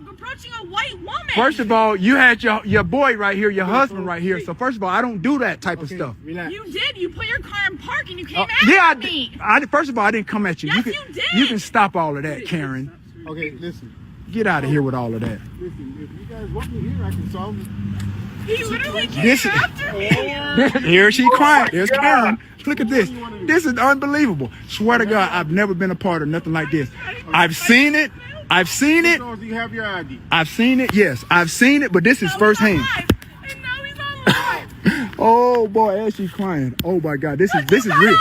approaching a white woman. First of all, you had your boy right here, your husband right here. So first of all, I don't do that type of stuff. Relax. You did. You put your car in park and you came Yeah, at me. First of all, I didn't come at you. Yes, you you did. You can stop all of that, Karen. Okay, listen. Get out of here with all of that. Listen, if you guys want me here, I can solve it. He literally came after me. Here she crying. There's Karen. Look at this. This is unbelievable. Swear to God, I've never been a part of nothing like this. I've seen it. Do you have your ID? I've seen it. Yes, I've seen it, but this is firsthand. And now he's on live. Oh boy, as she's crying. Oh my God, this is real.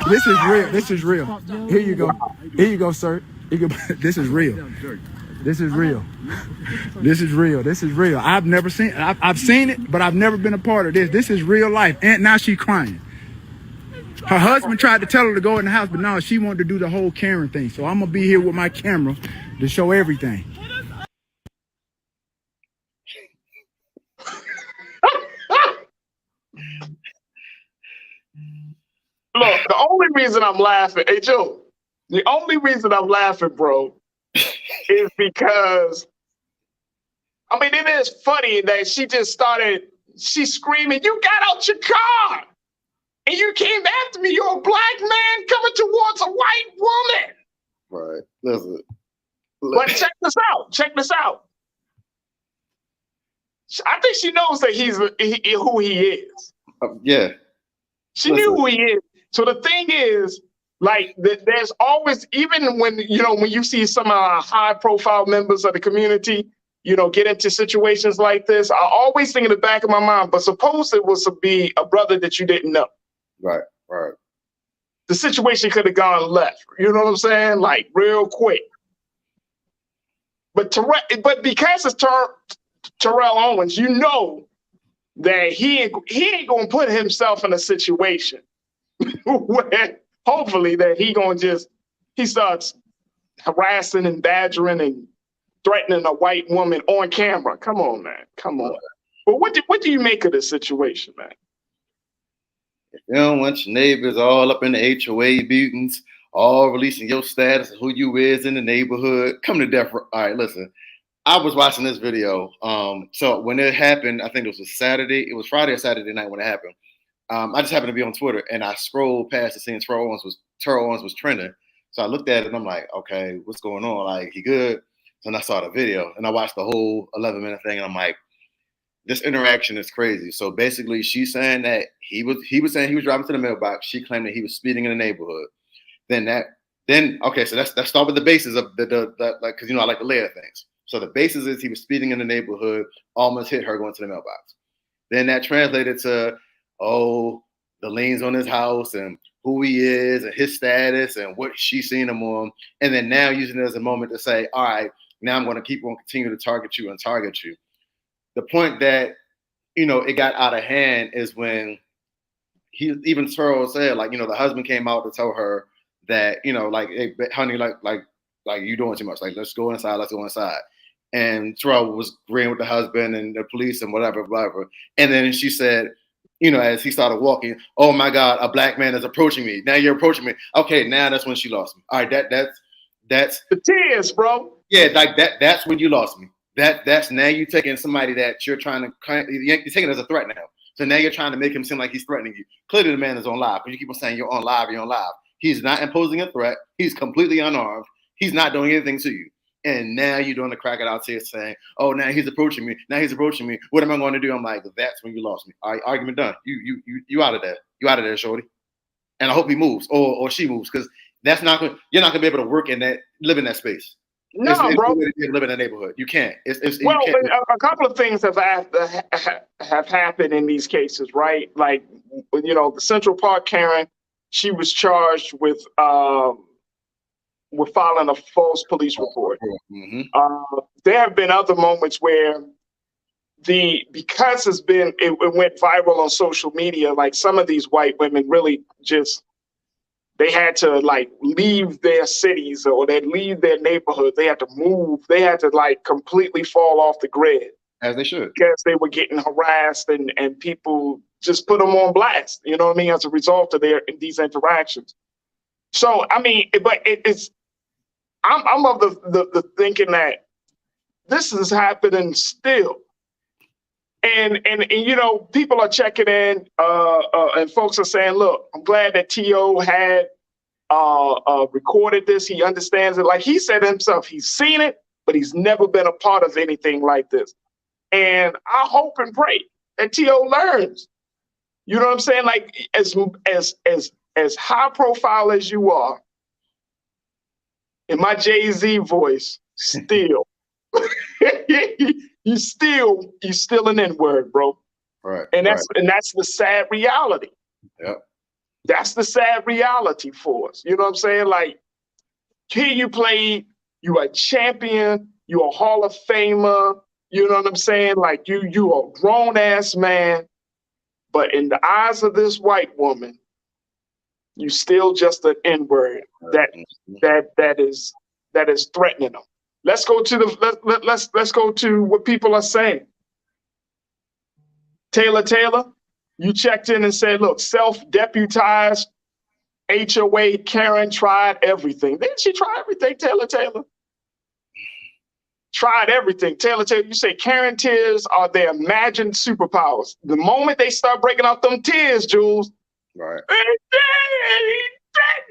This is real. This is real. Here you go. Here you go, sir. This is real. This is real. This is real. This is real. I've seen it, but I've never been a part of this. This is real life. And now she's crying. Her husband tried to tell her to go in the house, but no, she wanted to do the whole Karen thing. So I'm gonna be here with my camera to show everything. Look, the only reason I'm laughing, hey Joe, the only reason I'm laughing, bro, is because, I mean, it is funny that she's screaming, you got out your car and you came after me. You're a black man coming towards a white woman. Right. Listen. But check this out. I think she knows that who he is. Yeah. She knew who he is. So the thing is, like, there's always, even when you see some of our high profile members of the community, get into situations like this, I always think in the back of my mind, but suppose it was to be a brother that you didn't know. Right. The situation could have gone left. You know what I'm saying? Like, real quick. But because it's Terrell Owens, you know that he ain't gonna put himself in a situation where hopefully that he starts harassing and badgering and threatening a white woman on camera. Come on, man. Come on. But what do you make of this situation, man? If you don't want your neighbors all up in the HOA meetings, all releasing your status, who you is in the neighborhood, come to death. All right, listen. I was watching this video. So when it happened, I think it was a Saturday. It was Friday or Saturday night when it happened. I just happened to be on Twitter and I scrolled past the scene. Terrell Owens was trending. So I looked at it and I'm like, okay, what's going on? Like, he good? And I saw the video and I watched the whole 11-minute thing and I'm like, this interaction is crazy. So basically, she's saying that he was saying he was driving to the mailbox. She claimed that he was speeding in the neighborhood. Okay, so let's start with the basis of the like, because I like to layer things. So the basis is he was speeding in the neighborhood, almost hit her going to the mailbox. Then that translated to, the liens on his house and who he is and his status and what she's seen him on. And then now using it as a moment to say, all right, now I'm going to keep on continue to target you. The point that, it got out of hand is when even Terrell said, like, the husband came out to tell her that, like, hey, honey, like Like, you doing too much. Like, let's go inside. Let's go inside. And Terrell was agreeing with the husband and the police and whatever. And then she said, as he started walking, oh my God, a black man is approaching me. Now you're approaching me. Okay, now that's when she lost me. All right, that's the tears, bro. Yeah, like that's when you lost me. That's now you taking somebody that you're trying to you're taking it as a threat now. So now you're trying to make him seem like he's threatening you. Clearly the man is on live, because you keep on saying you're on live. He's not imposing a threat. He's completely unarmed. He's not doing anything to you. And now you're doing the crack it out here saying, oh, now he's approaching me. What am I going to do? I'm like, that's when you lost me. All right, argument done. You out of there. You out of there, shorty. And I hope he moves or she moves, because you're not going to be able to live in that space. No, bro. Live in a neighborhood. You can't. Well, a couple of things have happened in these cases, right? Like, the Central Park Karen, she was charged with filing a false police report. Mm-hmm. There have been other moments where because it went viral on social media, like some of these white women really just, they had to like leave their cities or they'd leave their neighborhood. They had to move. They had to like completely fall off the grid. As they should. Because they were getting harassed and people just put them on blast, you know what I mean, as a result of these interactions. So, I mean, but I'm of the thinking that this is happening still. And people are checking in, and folks are saying, look, I'm glad that T.O. had recorded this. He understands it. Like he said himself, he's seen it, but he's never been a part of anything like this. And I hope and pray that T.O. learns. You know what I'm saying? Like as high profile as you are, in my Jay-Z voice, still. You still an N-word, bro. Right. And that's the sad reality. Yeah. That's the sad reality for us. You know what I'm saying? Like, here you played, you are a champion, you're a Hall of Famer, you know what I'm saying? Like you are a grown ass man, but in the eyes of this white woman, you still just an N-word that is threatening them. Let's go to what people are saying. Taylor, you checked in and said, look, self-deputized HOA Karen tried everything. Didn't she try everything, Taylor? Tried everything. Taylor, you say Karen tears are their imagined superpowers. The moment they start breaking out them tears, Jules, right?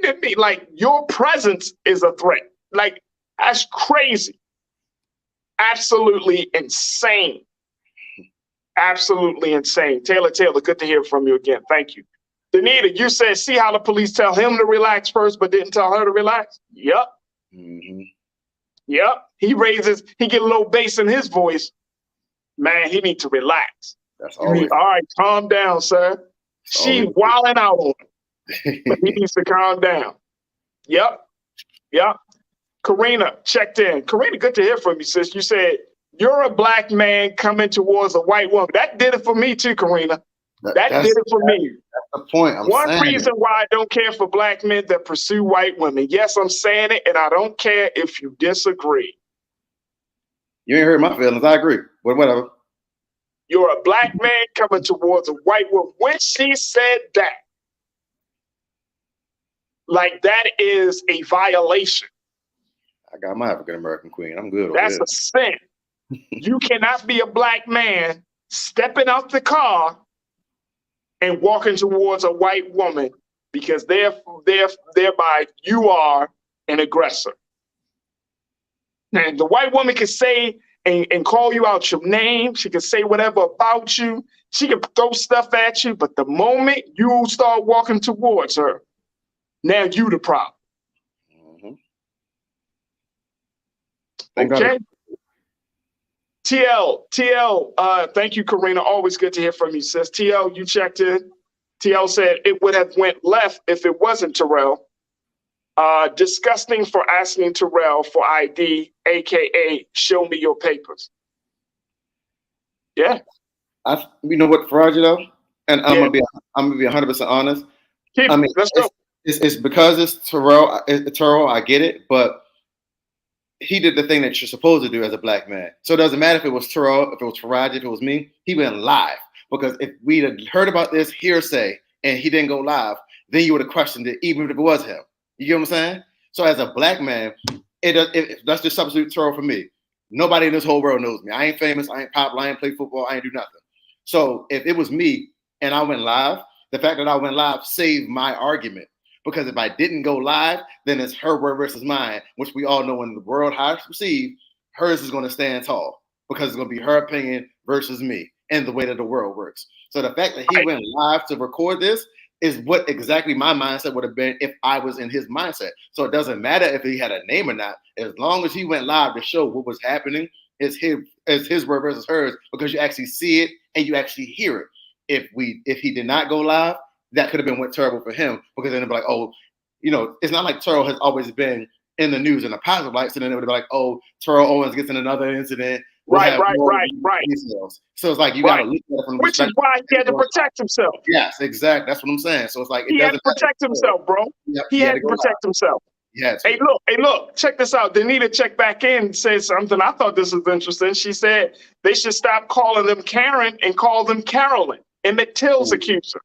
Threatening me. Like, your presence is a threat. Like, that's crazy. Absolutely insane. Absolutely insane. Taylor, good to hear from you again. Thank you. Danita, you said, see how the police tell him to relax first, but didn't tell her to relax? Yep. Mm-hmm. Yep. He get a little bass in his voice. Man, he needs to relax. That's all right, calm down, sir. She wilding out on him. But he needs to calm down. Yep. Karina checked in. Karina, good to hear from you, sis. You said, you're a black man coming towards a white woman. That did it for me too, Karina. That did it for me. That's the point. One reason why I don't care for black men that pursue white women. Yes, I'm saying it, and I don't care if you disagree. You ain't hurt my feelings. I agree. But whatever. You're a black man coming towards a white woman. When she said that, like, that is a violation. I got my African American queen. I'm good. That's a sin. You cannot be a black man stepping out the car and walking towards a white woman, because thereby you are an aggressor. And the white woman can say and call you out your name. She can say whatever about you. She can throw stuff at you. But the moment you start walking towards her, now you the problem. Mm-hmm. Okay. TL, thank you, Karina. Always good to hear from you, sis. TL, you checked in. TL said it would have went left if it wasn't Terrell. Disgusting for asking Terrell for ID, aka show me your papers. Yeah. You know what, Farajii, though? And I'm gonna be 100% honest. Let's go. It's because it's Terrell. I get it, but he did the thing that you're supposed to do as a black man. So it doesn't matter if it was Terrell, if it was Farajii, if it was me, he went live. Because if we'd have heard about this hearsay and he didn't go live, then you would have questioned it, even if it was him. You get what I'm saying? So as a black man, let's just substitute Terrell for me. Nobody in this whole world knows me. I ain't famous. I ain't popular. I ain't play football. I ain't do nothing. So if it was me and I went live, the fact that I went live saved my argument. Because if I didn't go live, then it's her word versus mine, which we all know when the world has received, hers is going to stand tall because it's going to be her opinion versus me and the way that the world works. So the fact that he went live to record this is what exactly my mindset would have been if I was in his mindset. So it doesn't matter if he had a name or not, as long as he went live to show what was happening, is his word versus hers, because you actually see it and you actually hear it. If he did not go live, that could have been went terrible for him, because then it'd be like, oh, it's not like Terrell has always been in the news in a positive light. So then it would be like, oh, Terrell Owens gets in another incident. Right. Details. So it's like you got to look at it from the which is why he had to protect himself. Yes, exactly. That's what I'm saying. So it's like he had to protect himself, bro. Yep, he had to protect himself. Yes. Hey, look, check this out. Danita checked back in and said something. I thought this was interesting. She said they should stop calling them Karen and call them Carolyn. Emmett Till's accuser.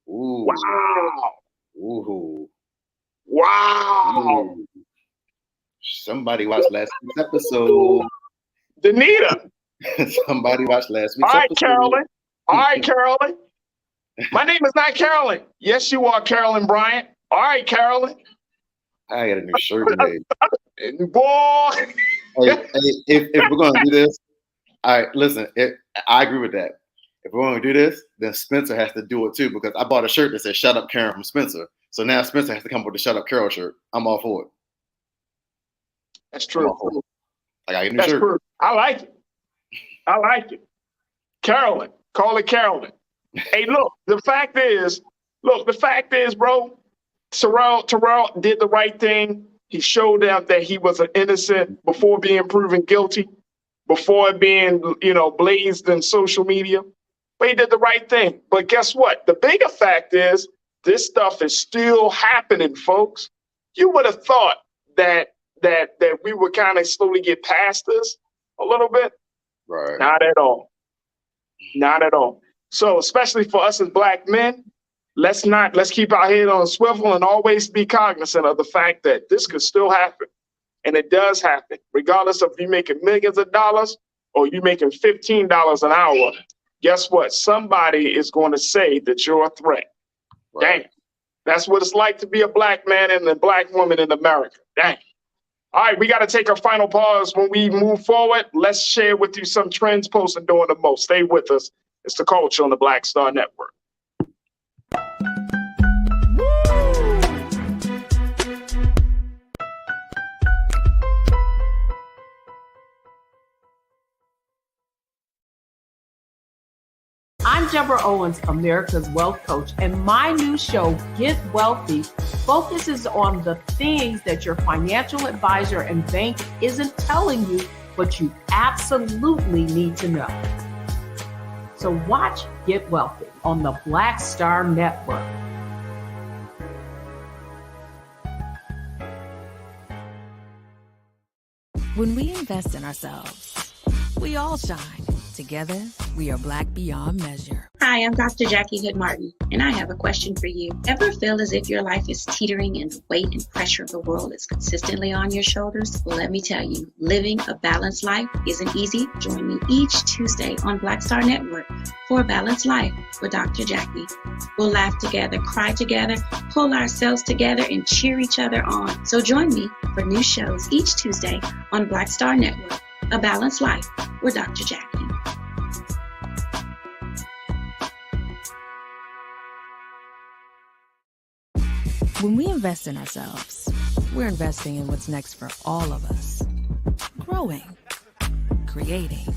Ooh. Wow. Ooh. Wow. Ooh. Somebody watched last week's episode. Danita. Somebody watched last week's episode. Episode. All right, Carolyn. My name is not Carolyn. Yes, you are Carolyn Bryant. All right, Carolyn. I got a new shirt made. Boy. If we're going to do this, all right, listen, I agree with that. If we're going to do this, then Spencer has to do it too, because I bought a shirt that says "Shut Up, Karen" from Spencer. So now Spencer has to come up with the "Shut Up, Carol" shirt. I'm all for it. That's true. I got a new That's shirt. True. I like it. Carolyn. Call it Carolyn. Hey, look, the fact is, bro, Terrell did the right thing. He showed them that he was an innocent before being proven guilty, before being, blazed in social media. But he did the right thing. But guess what? The bigger fact is this stuff is still happening, folks. You would have thought that we would kind of slowly get past this a little bit. Right. Not at all. Not at all. So especially for us as black men, let's keep our head on a swivel and always be cognizant of the fact that this could still happen. And it does happen, regardless of you making millions of dollars or you making $15 an hour. Guess what? Somebody is going to say that you're a threat. Right. Dang. That's what it's like to be a black man and a black woman in America. Dang. All right, we got to take a final pause. When we move forward, let's share with you some trends posted doing the most. Stay with us. It's The Culture on the Black Star Network. I'm Deborah Owens, America's Wealth Coach, and my new show, Get Wealthy, focuses on the things that your financial advisor and bank isn't telling you, but you absolutely need to know. So watch Get Wealthy on the Black Star Network. When we invest in ourselves, we all shine. Together, we are Black beyond measure. Hi, I'm Dr. Jackie Hood Martin, and I have a question for you. Ever feel as if your life is teetering and the weight and pressure of the world is consistently on your shoulders? Well, let me tell you, living a balanced life isn't easy. Join me each Tuesday on Black Star Network for a Balanced Life with Dr. Jackie. We'll laugh together, cry together, pull ourselves together, and cheer each other on. So join me for new shows each Tuesday on Black Star Network, A Balanced Life with Dr. Jackie. When we invest in ourselves, we're investing in what's next for all of us. Growing, creating,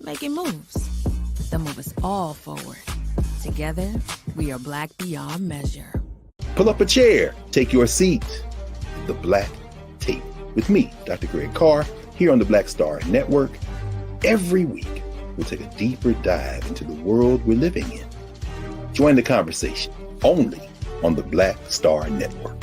making moves that move us all forward. Together, we are Black beyond measure. Pull up a chair, take your seat. The Black Tape with me, Dr. Greg Carr, here on the Black Star Network. Every week, we'll take a deeper dive into the world we're living in. Join the conversation only on the Black Star Network.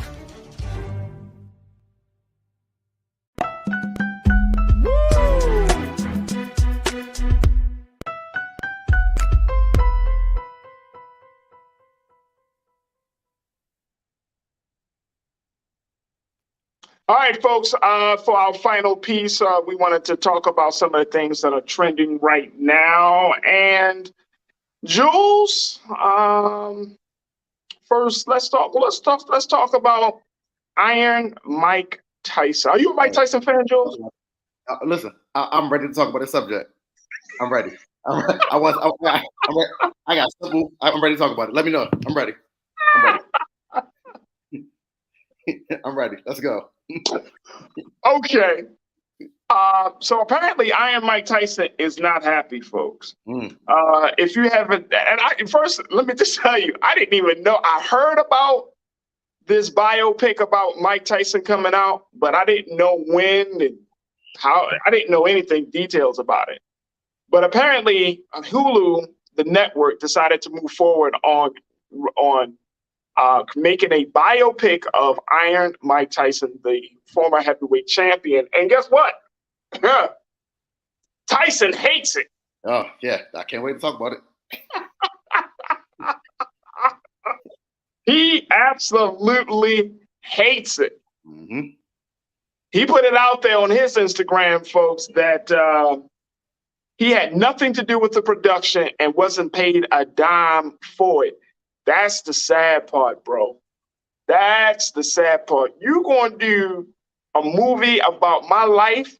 All right, folks, for our final piece, we wanted to talk about some of the things that are trending right now. And Jules, first, let's talk about Iron Mike Tyson. Are you a Mike Tyson fan, Jules? Listen, I'm ready to talk about this subject. I'm ready. I'm ready to talk about it. Let me know. I'm ready. I'm ready. Let's go. Okay. So apparently Iron Mike Tyson is not happy, folks. If you haven't, first, let me just tell you, I didn't even know. I heard about this biopic about Mike Tyson coming out, but I didn't know when and how. I didn't know anything, details about it. But apparently Hulu, the network, decided to move forward on making a biopic of Iron Mike Tyson, the former heavyweight champion. And guess what? Tyson hates it. Oh, yeah. I can't wait to talk about it. He absolutely hates it. Mm-hmm. He put it out there on his Instagram, folks, that he had nothing to do with the production and wasn't paid a dime for it. That's the sad part, bro. That's the sad part. You going to do a movie about my life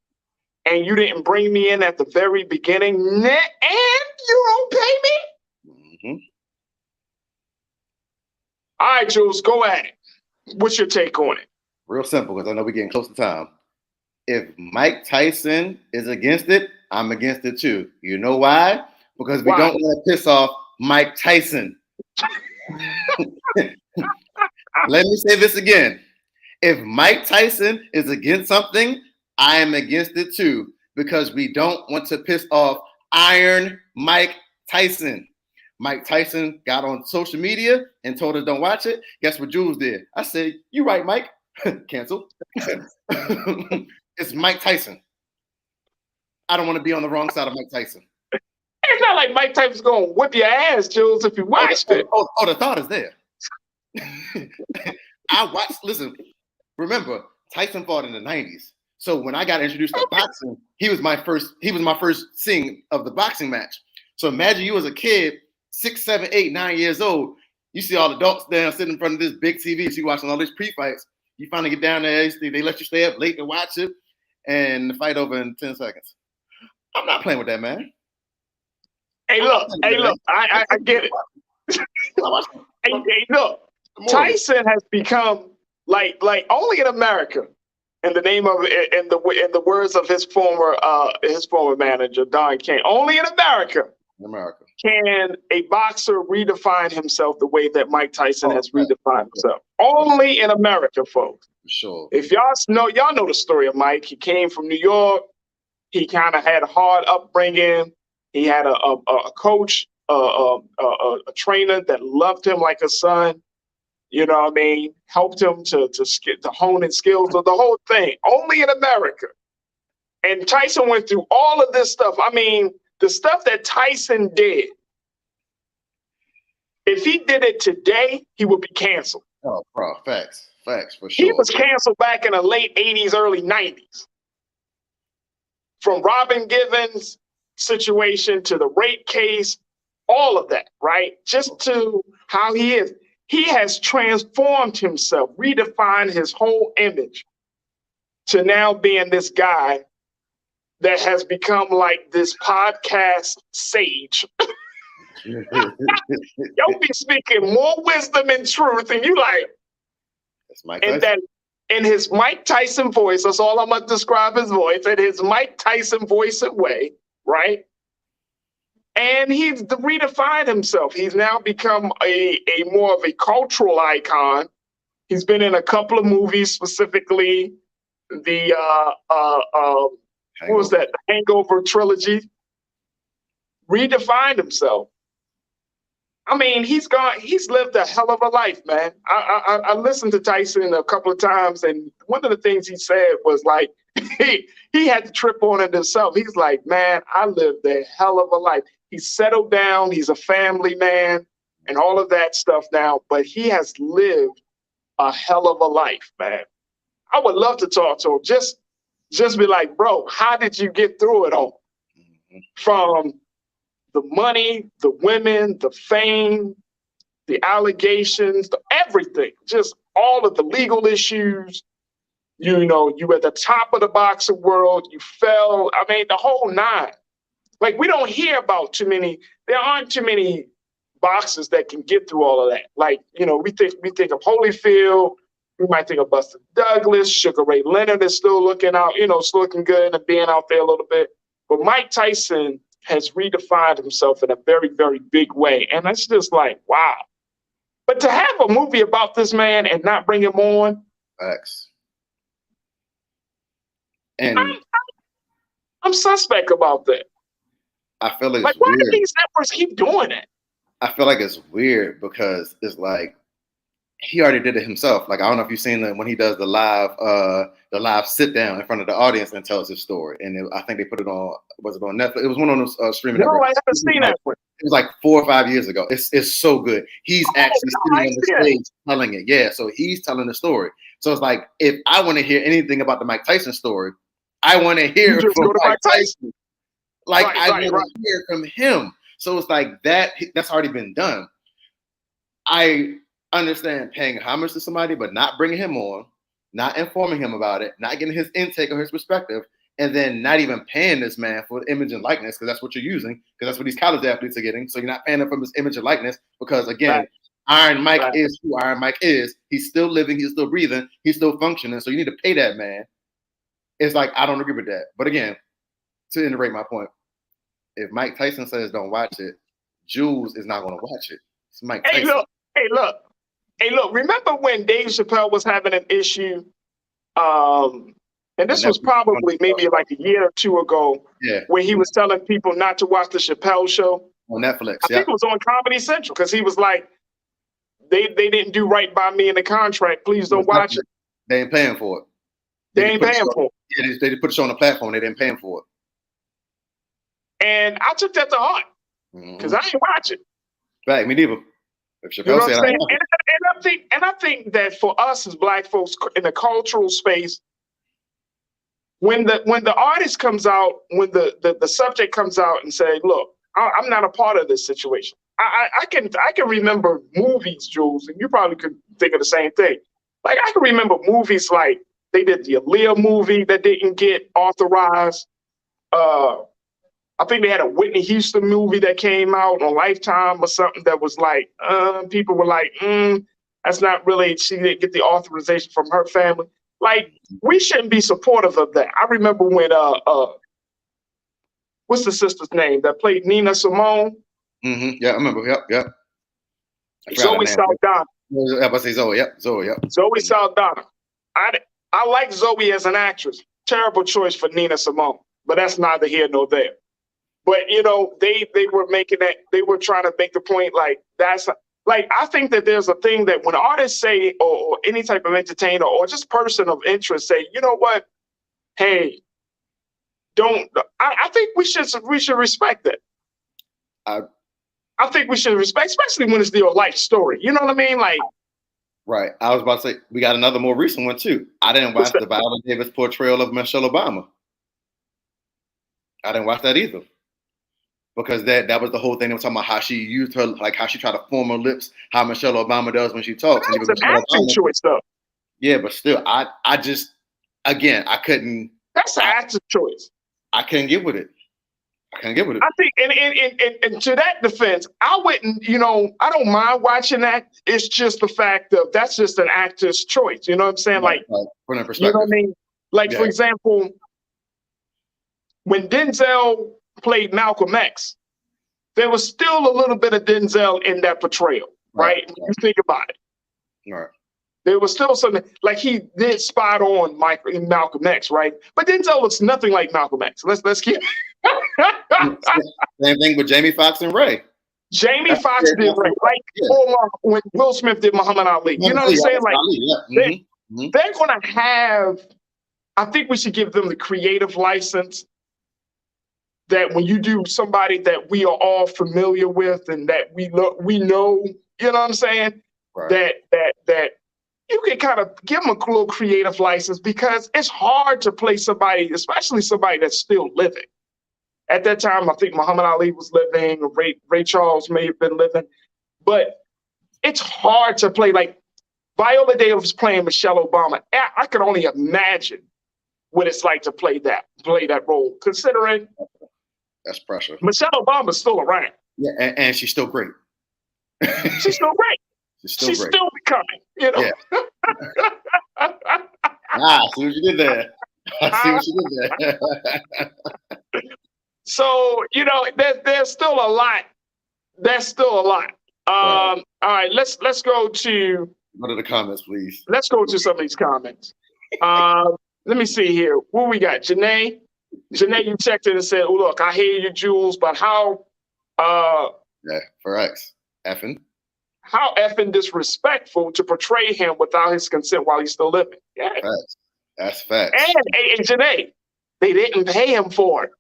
and you didn't bring me in at the very beginning and you don't pay me? Mm-hmm. All right, Jules, go at it. What's your take on it? Real simple, because I know we're getting close to time. If Mike Tyson is against it, I'm against it too. You know why? Because we don't want to piss off Mike Tyson. Let me say this again. If Mike Tyson is against something, I am against it too, because we don't want to piss off Iron Mike Tyson. Mike Tyson got on social media and told us don't watch it. Guess what Jules did? I said, you right, Mike. Cancel. It's Mike Tyson. I don't want to be on the wrong side of Mike Tyson. It's not like Mike Tyson's going to whip your ass, Jules, if you watched it. The thought is there. Listen, remember, Tyson fought in the 90s. So when I got introduced to boxing, he was my first seeing of the boxing match. So imagine you as a kid, 6, 7, 8, 9 years old, you see all the adults down sitting in front of this big TV, so you watching all these pre-fights. You finally get down there, they let you stay up late to watch it, and the fight over in 10 seconds. I'm not playing with that, man. Hey, look, I get it. Hey, look, Tyson has become like only in America, in the name of in the words of his former manager Don King, only in America can a boxer redefine himself the way that Mike Tyson has redefined himself. Only in America, folks. For sure. If y'all know the story of Mike. He came from New York. He kind of had a hard upbringing. He had a coach, a trainer that loved him like a son. You know what I mean? Helped him to hone his skills, the whole thing. Only in America. And Tyson went through all of this stuff. I mean, the stuff that Tyson did, if he did it today, he would be canceled. Oh, bro, facts for sure. He was canceled back in the late 80s, early 90s. From Robin Givens' situation to the rape case, all of that, right? Just to how he is. He has transformed himself, redefined his whole image to now being this guy that has become like this podcast sage. You'll be speaking more wisdom and truth, and you like, in his Mike Tyson voice, that's all I'm gonna describe his voice, in his Mike Tyson voice and way, right? And he's redefined himself. He's now become a more of a cultural icon. He's been in a couple of movies, specifically the what was that? The Hangover trilogy. Redefined himself. I mean, he's lived a hell of a life, man. I listened to Tyson a couple of times, and one of the things he said was like, he had to trip on it himself. He's like, man, I lived a hell of a life. He's settled down. He's a family man and all of that stuff now, but he has lived a hell of a life, man. I would love to talk to him. Just be like, bro, how did you get through it all? From the money, the women, the fame, the allegations, everything, just all of the legal issues. You know, you at the top of the boxing world, you fell. I mean, the whole nine. Like, we don't hear about there aren't too many boxers that can get through all of that. Like, you know, we think of Holyfield, we might think of Buster Douglas, Sugar Ray Leonard is still looking out, you know, still looking good and being out there a little bit. But Mike Tyson has redefined himself in a very, very big way. And that's just like, wow. But to have a movie about this man and not bring him on. Facts. And I'm suspect about that. I feel like why do these networks keep doing it? I feel like it's weird because it's like he already did it himself. Like, I don't know if you've seen when he does the live sit down in front of the audience and tells his story. And I think they put it on, was it on Netflix? It was one on those streaming networks. No, I haven't seen that one. It was like 4 or 5 years ago. It's so good. He's actually sitting on the stage telling it. Yeah, so he's telling the story. So it's like, if I want to hear anything about the Mike Tyson story, I want to hear it from Mike Tyson. Like, I want to hear from him. So it's like that's already been done. I understand paying homage to somebody, but not bringing him on, not informing him about it, not getting his intake or his perspective, and then not even paying this man for the image and likeness, because that's what you're using, because that's what these college athletes are getting. So you're not paying him for his image and likeness, because again, Iron Mike is who Iron Mike is. He's still living, he's still breathing, he's still functioning. So you need to pay that man. It's like, I don't agree with that. But again, to iterate my point, if Mike Tyson says don't watch it, Jules is not going to watch it. It's Mike Tyson. Hey, look. Remember when Dave Chappelle was having an issue? And this was probably maybe like a year or two ago, where he was telling people not to watch the Chappelle show on Netflix. I think it was on Comedy Central, because he was like, they didn't do right by me in the contract. Please don't watch it. They ain't paying for it. They ain't paying for it. Yeah, they put the show on the platform. They didn't pay him for it. And I took that to heart, because I ain't watching. Right, me neither. If Chappelle you know what I'm said, saying? And I think that for us as Black folks in the cultural space, when the artist comes out, when the subject comes out and say, "Look, I'm not a part of this situation." I can remember movies, Jules, and you probably could think of the same thing. Like, I can remember movies like they did the Aaliyah movie that didn't get authorized. I think they had a Whitney Houston movie that came out on Lifetime or something that was like, people were like, that's not really, she didn't get the authorization from her family. Like, we shouldn't be supportive of that. I remember when, what's the sister's name that played Nina Simone? Yeah, I remember. Yep. Zoe Saldana. I say Zoe. Yep. Zoe Saldana. I like Zoe as an actress. Terrible choice for Nina Simone, but that's neither here nor there. But, you know, they were making that, they were trying to make the point, like, that's, like, I think that there's a thing that when artists say, or any type of entertainer, or just person of interest say, you know what, hey, I think we should respect it. I think we should respect, especially when it's their life story. You know what I mean? Like, right. I was about to say, we got another more recent one too. I didn't watch the Viola Davis portrayal of Michelle Obama. I didn't watch that either. Because that was the whole thing. They were talking about how she used her, like how she tried to form her lips, how Michelle Obama does when she talks. That's an acting choice, though. Yeah, but still, I just, again, I couldn't. That's an acting choice. I couldn't get with it. I think, and to that defense, I wouldn't, you know, I don't mind watching that. It's just the fact of that's just an actor's choice. You know what I'm saying? Like, from that perspective. You know what I mean? Like, for example, when Denzel played Malcolm X, there was still a little bit of Denzel in that portrayal, right? When you think about it. Right. There was still something, like he did spot on Malcolm X, right? But Denzel looks nothing like Malcolm X. Let's keep Same thing with Jamie Foxx and Ray. Jamie Foxx did Ray, or when Will Smith did Muhammad Ali. You know what I'm saying? Like, they're gonna have, I think we should give them the creative license that when you do somebody that we are all familiar with and that we know, you know what I'm saying? Right. That you can kind of give them a little creative license, because it's hard to play somebody, especially somebody that's still living. At that time, I think Muhammad Ali was living, Ray Charles may have been living, but it's hard to play. Like Viola Davis playing Michelle Obama. I could only imagine what it's like to play that role, considering That's pressure. Michelle Obama's still around. Yeah, and she's still great. She's still great. She's still becoming, you know. Yeah. I see what you did there. I see what you did there. So, you know, there's still a lot. There's still a lot. All right, let's go to the comments, please. Let's go to some of these comments. Let me see here. What we got? Janae, you checked it and said, "Oh, look, I hear you, Jules, but how yeah, for X. Effing. How effing disrespectful to portray him without his consent while he's still living." Yeah. Facts. That's facts. And Janae, they didn't pay him for it.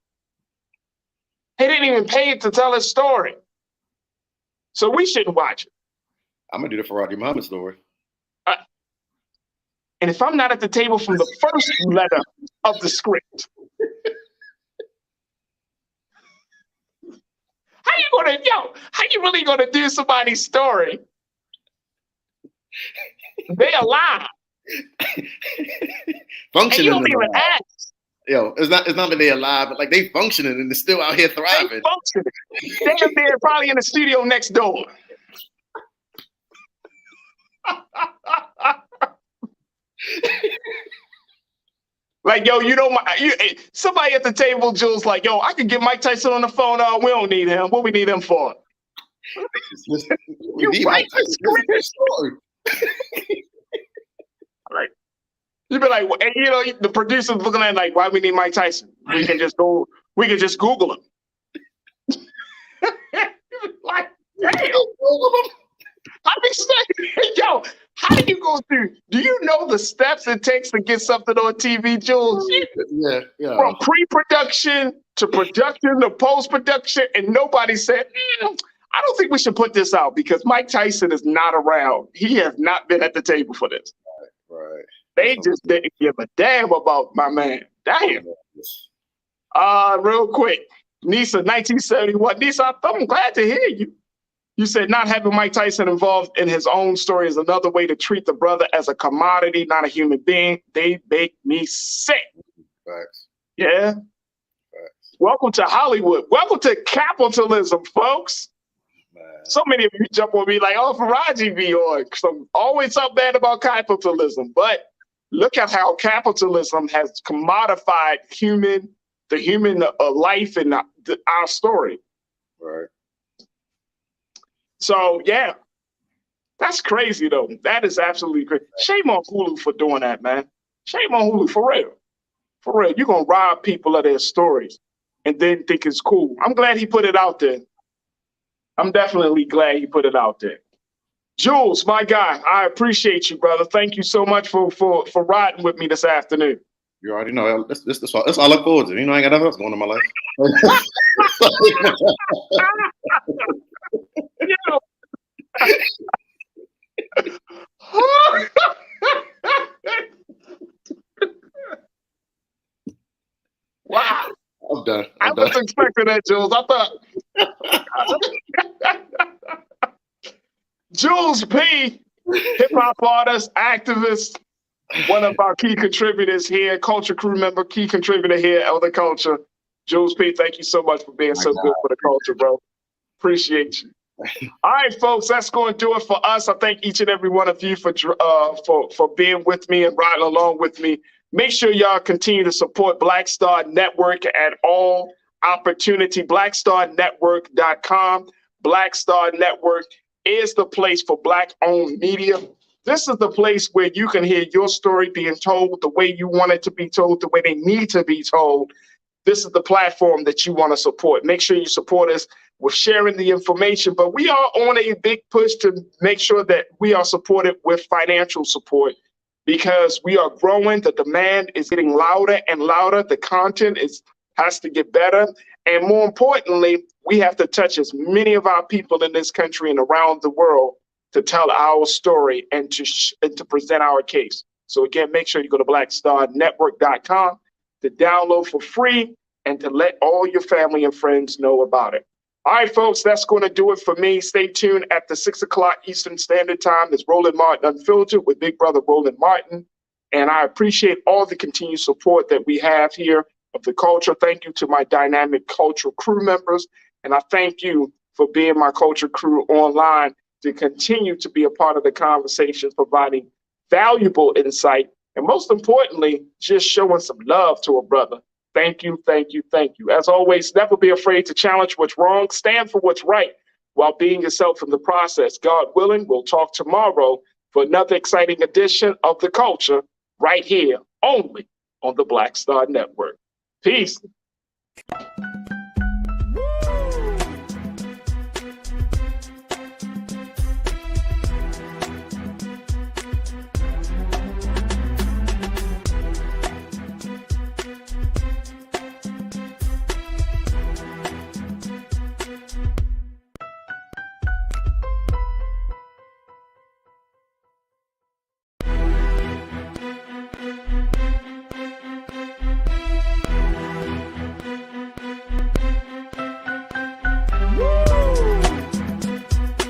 He didn't even pay it to tell his story. So we shouldn't watch it. I'm gonna do the Farajii Muhammad story. And if I'm not at the table from the first letter of the script, how you really gonna do somebody's story? They alive. Functioning. And you don't even ask. Yo, it's not that they alive, but like they functioning and they're still out here thriving. They functioning. They're there probably in the studio next door. Like, yo, somebody at the table, Jules, like, yo, I could get Mike Tyson on the phone. We don't need him. What we need him for? We need Mike Tyson. Right. You'd be like, and you know, the producer's looking at it like, why we need Mike Tyson? We can just Google him. Like, damn. I be saying, yo, how do you go through? Do you know the steps it takes to get something on TV, Jules? Yeah. From pre-production to production to post-production, and nobody said, I don't think we should put this out because Mike Tyson is not around. He has not been at the table for this. Right. They just didn't give a damn about my man. Damn. Real quick. Nisa, 1971. Nisa, I'm glad to hear you. You said not having Mike Tyson involved in his own story is another way to treat the brother as a commodity, not a human being. They make me sick. Facts. Yeah. Facts. Welcome to Hollywood. Welcome to capitalism, folks. Man. So many of you jump on me like, oh, Farajii be on. So always something bad about capitalism. But look at how capitalism has commodified the human life and our story. Right. So, yeah, that's crazy, though. That is absolutely crazy. Shame on Hulu for doing that, man. Shame on Hulu, for real. For real. You're going to rob people of their stories and then think it's cool. I'm glad he put it out there. I'm definitely glad he put it out there. Jules, my guy, I appreciate you, brother. Thank you so much for riding with me this afternoon. You already know. That's all I look forward to. You know, I ain't got nothing else going on in my life. Wow. I'm done. I was expecting that, Jules. I thought Jules P, hip-hop artist, activist, one of our key contributors here, culture crew member, key contributor here, Elder Culture. Jules P, thank you so much for being so good for the culture, bro. Appreciate you. All right, folks, that's going to do it for us. I thank each and every one of you for being with me and riding along with me. Make sure y'all continue to support Black Star Network at all opportunity. BlackStarNetwork.com. Black Star Network is the place for Black-owned media. This is the place where you can hear your story being told the way you want it to be told, the way they need to be told. This is the platform that you want to support. Make sure you support us with sharing the information, but we are on a big push to make sure that we are supported with financial support because we are growing. The demand is getting louder and louder. The content has to get better. And more importantly, we have to touch as many of our people in this country and around the world to tell our story and to present our case. So again, make sure you go to blackstarnetwork.com to download for free and to let all your family and friends know about it. All right, folks, that's going to do it for me. Stay tuned at the 6 o'clock Eastern Standard Time. It's Roland Martin Unfiltered with Big Brother Roland Martin. And I appreciate all the continued support that we have here of the culture. Thank you to my dynamic cultural crew members. And I thank you for being my culture crew online to continue to be a part of the conversation, providing valuable insight, and most importantly, just showing some love to a brother. Thank you, thank you, thank you. As always, never be afraid to challenge what's wrong, stand for what's right while being yourself in the process. God willing, we'll talk tomorrow for another exciting edition of The Culture right here, only on the Black Star Network. Peace.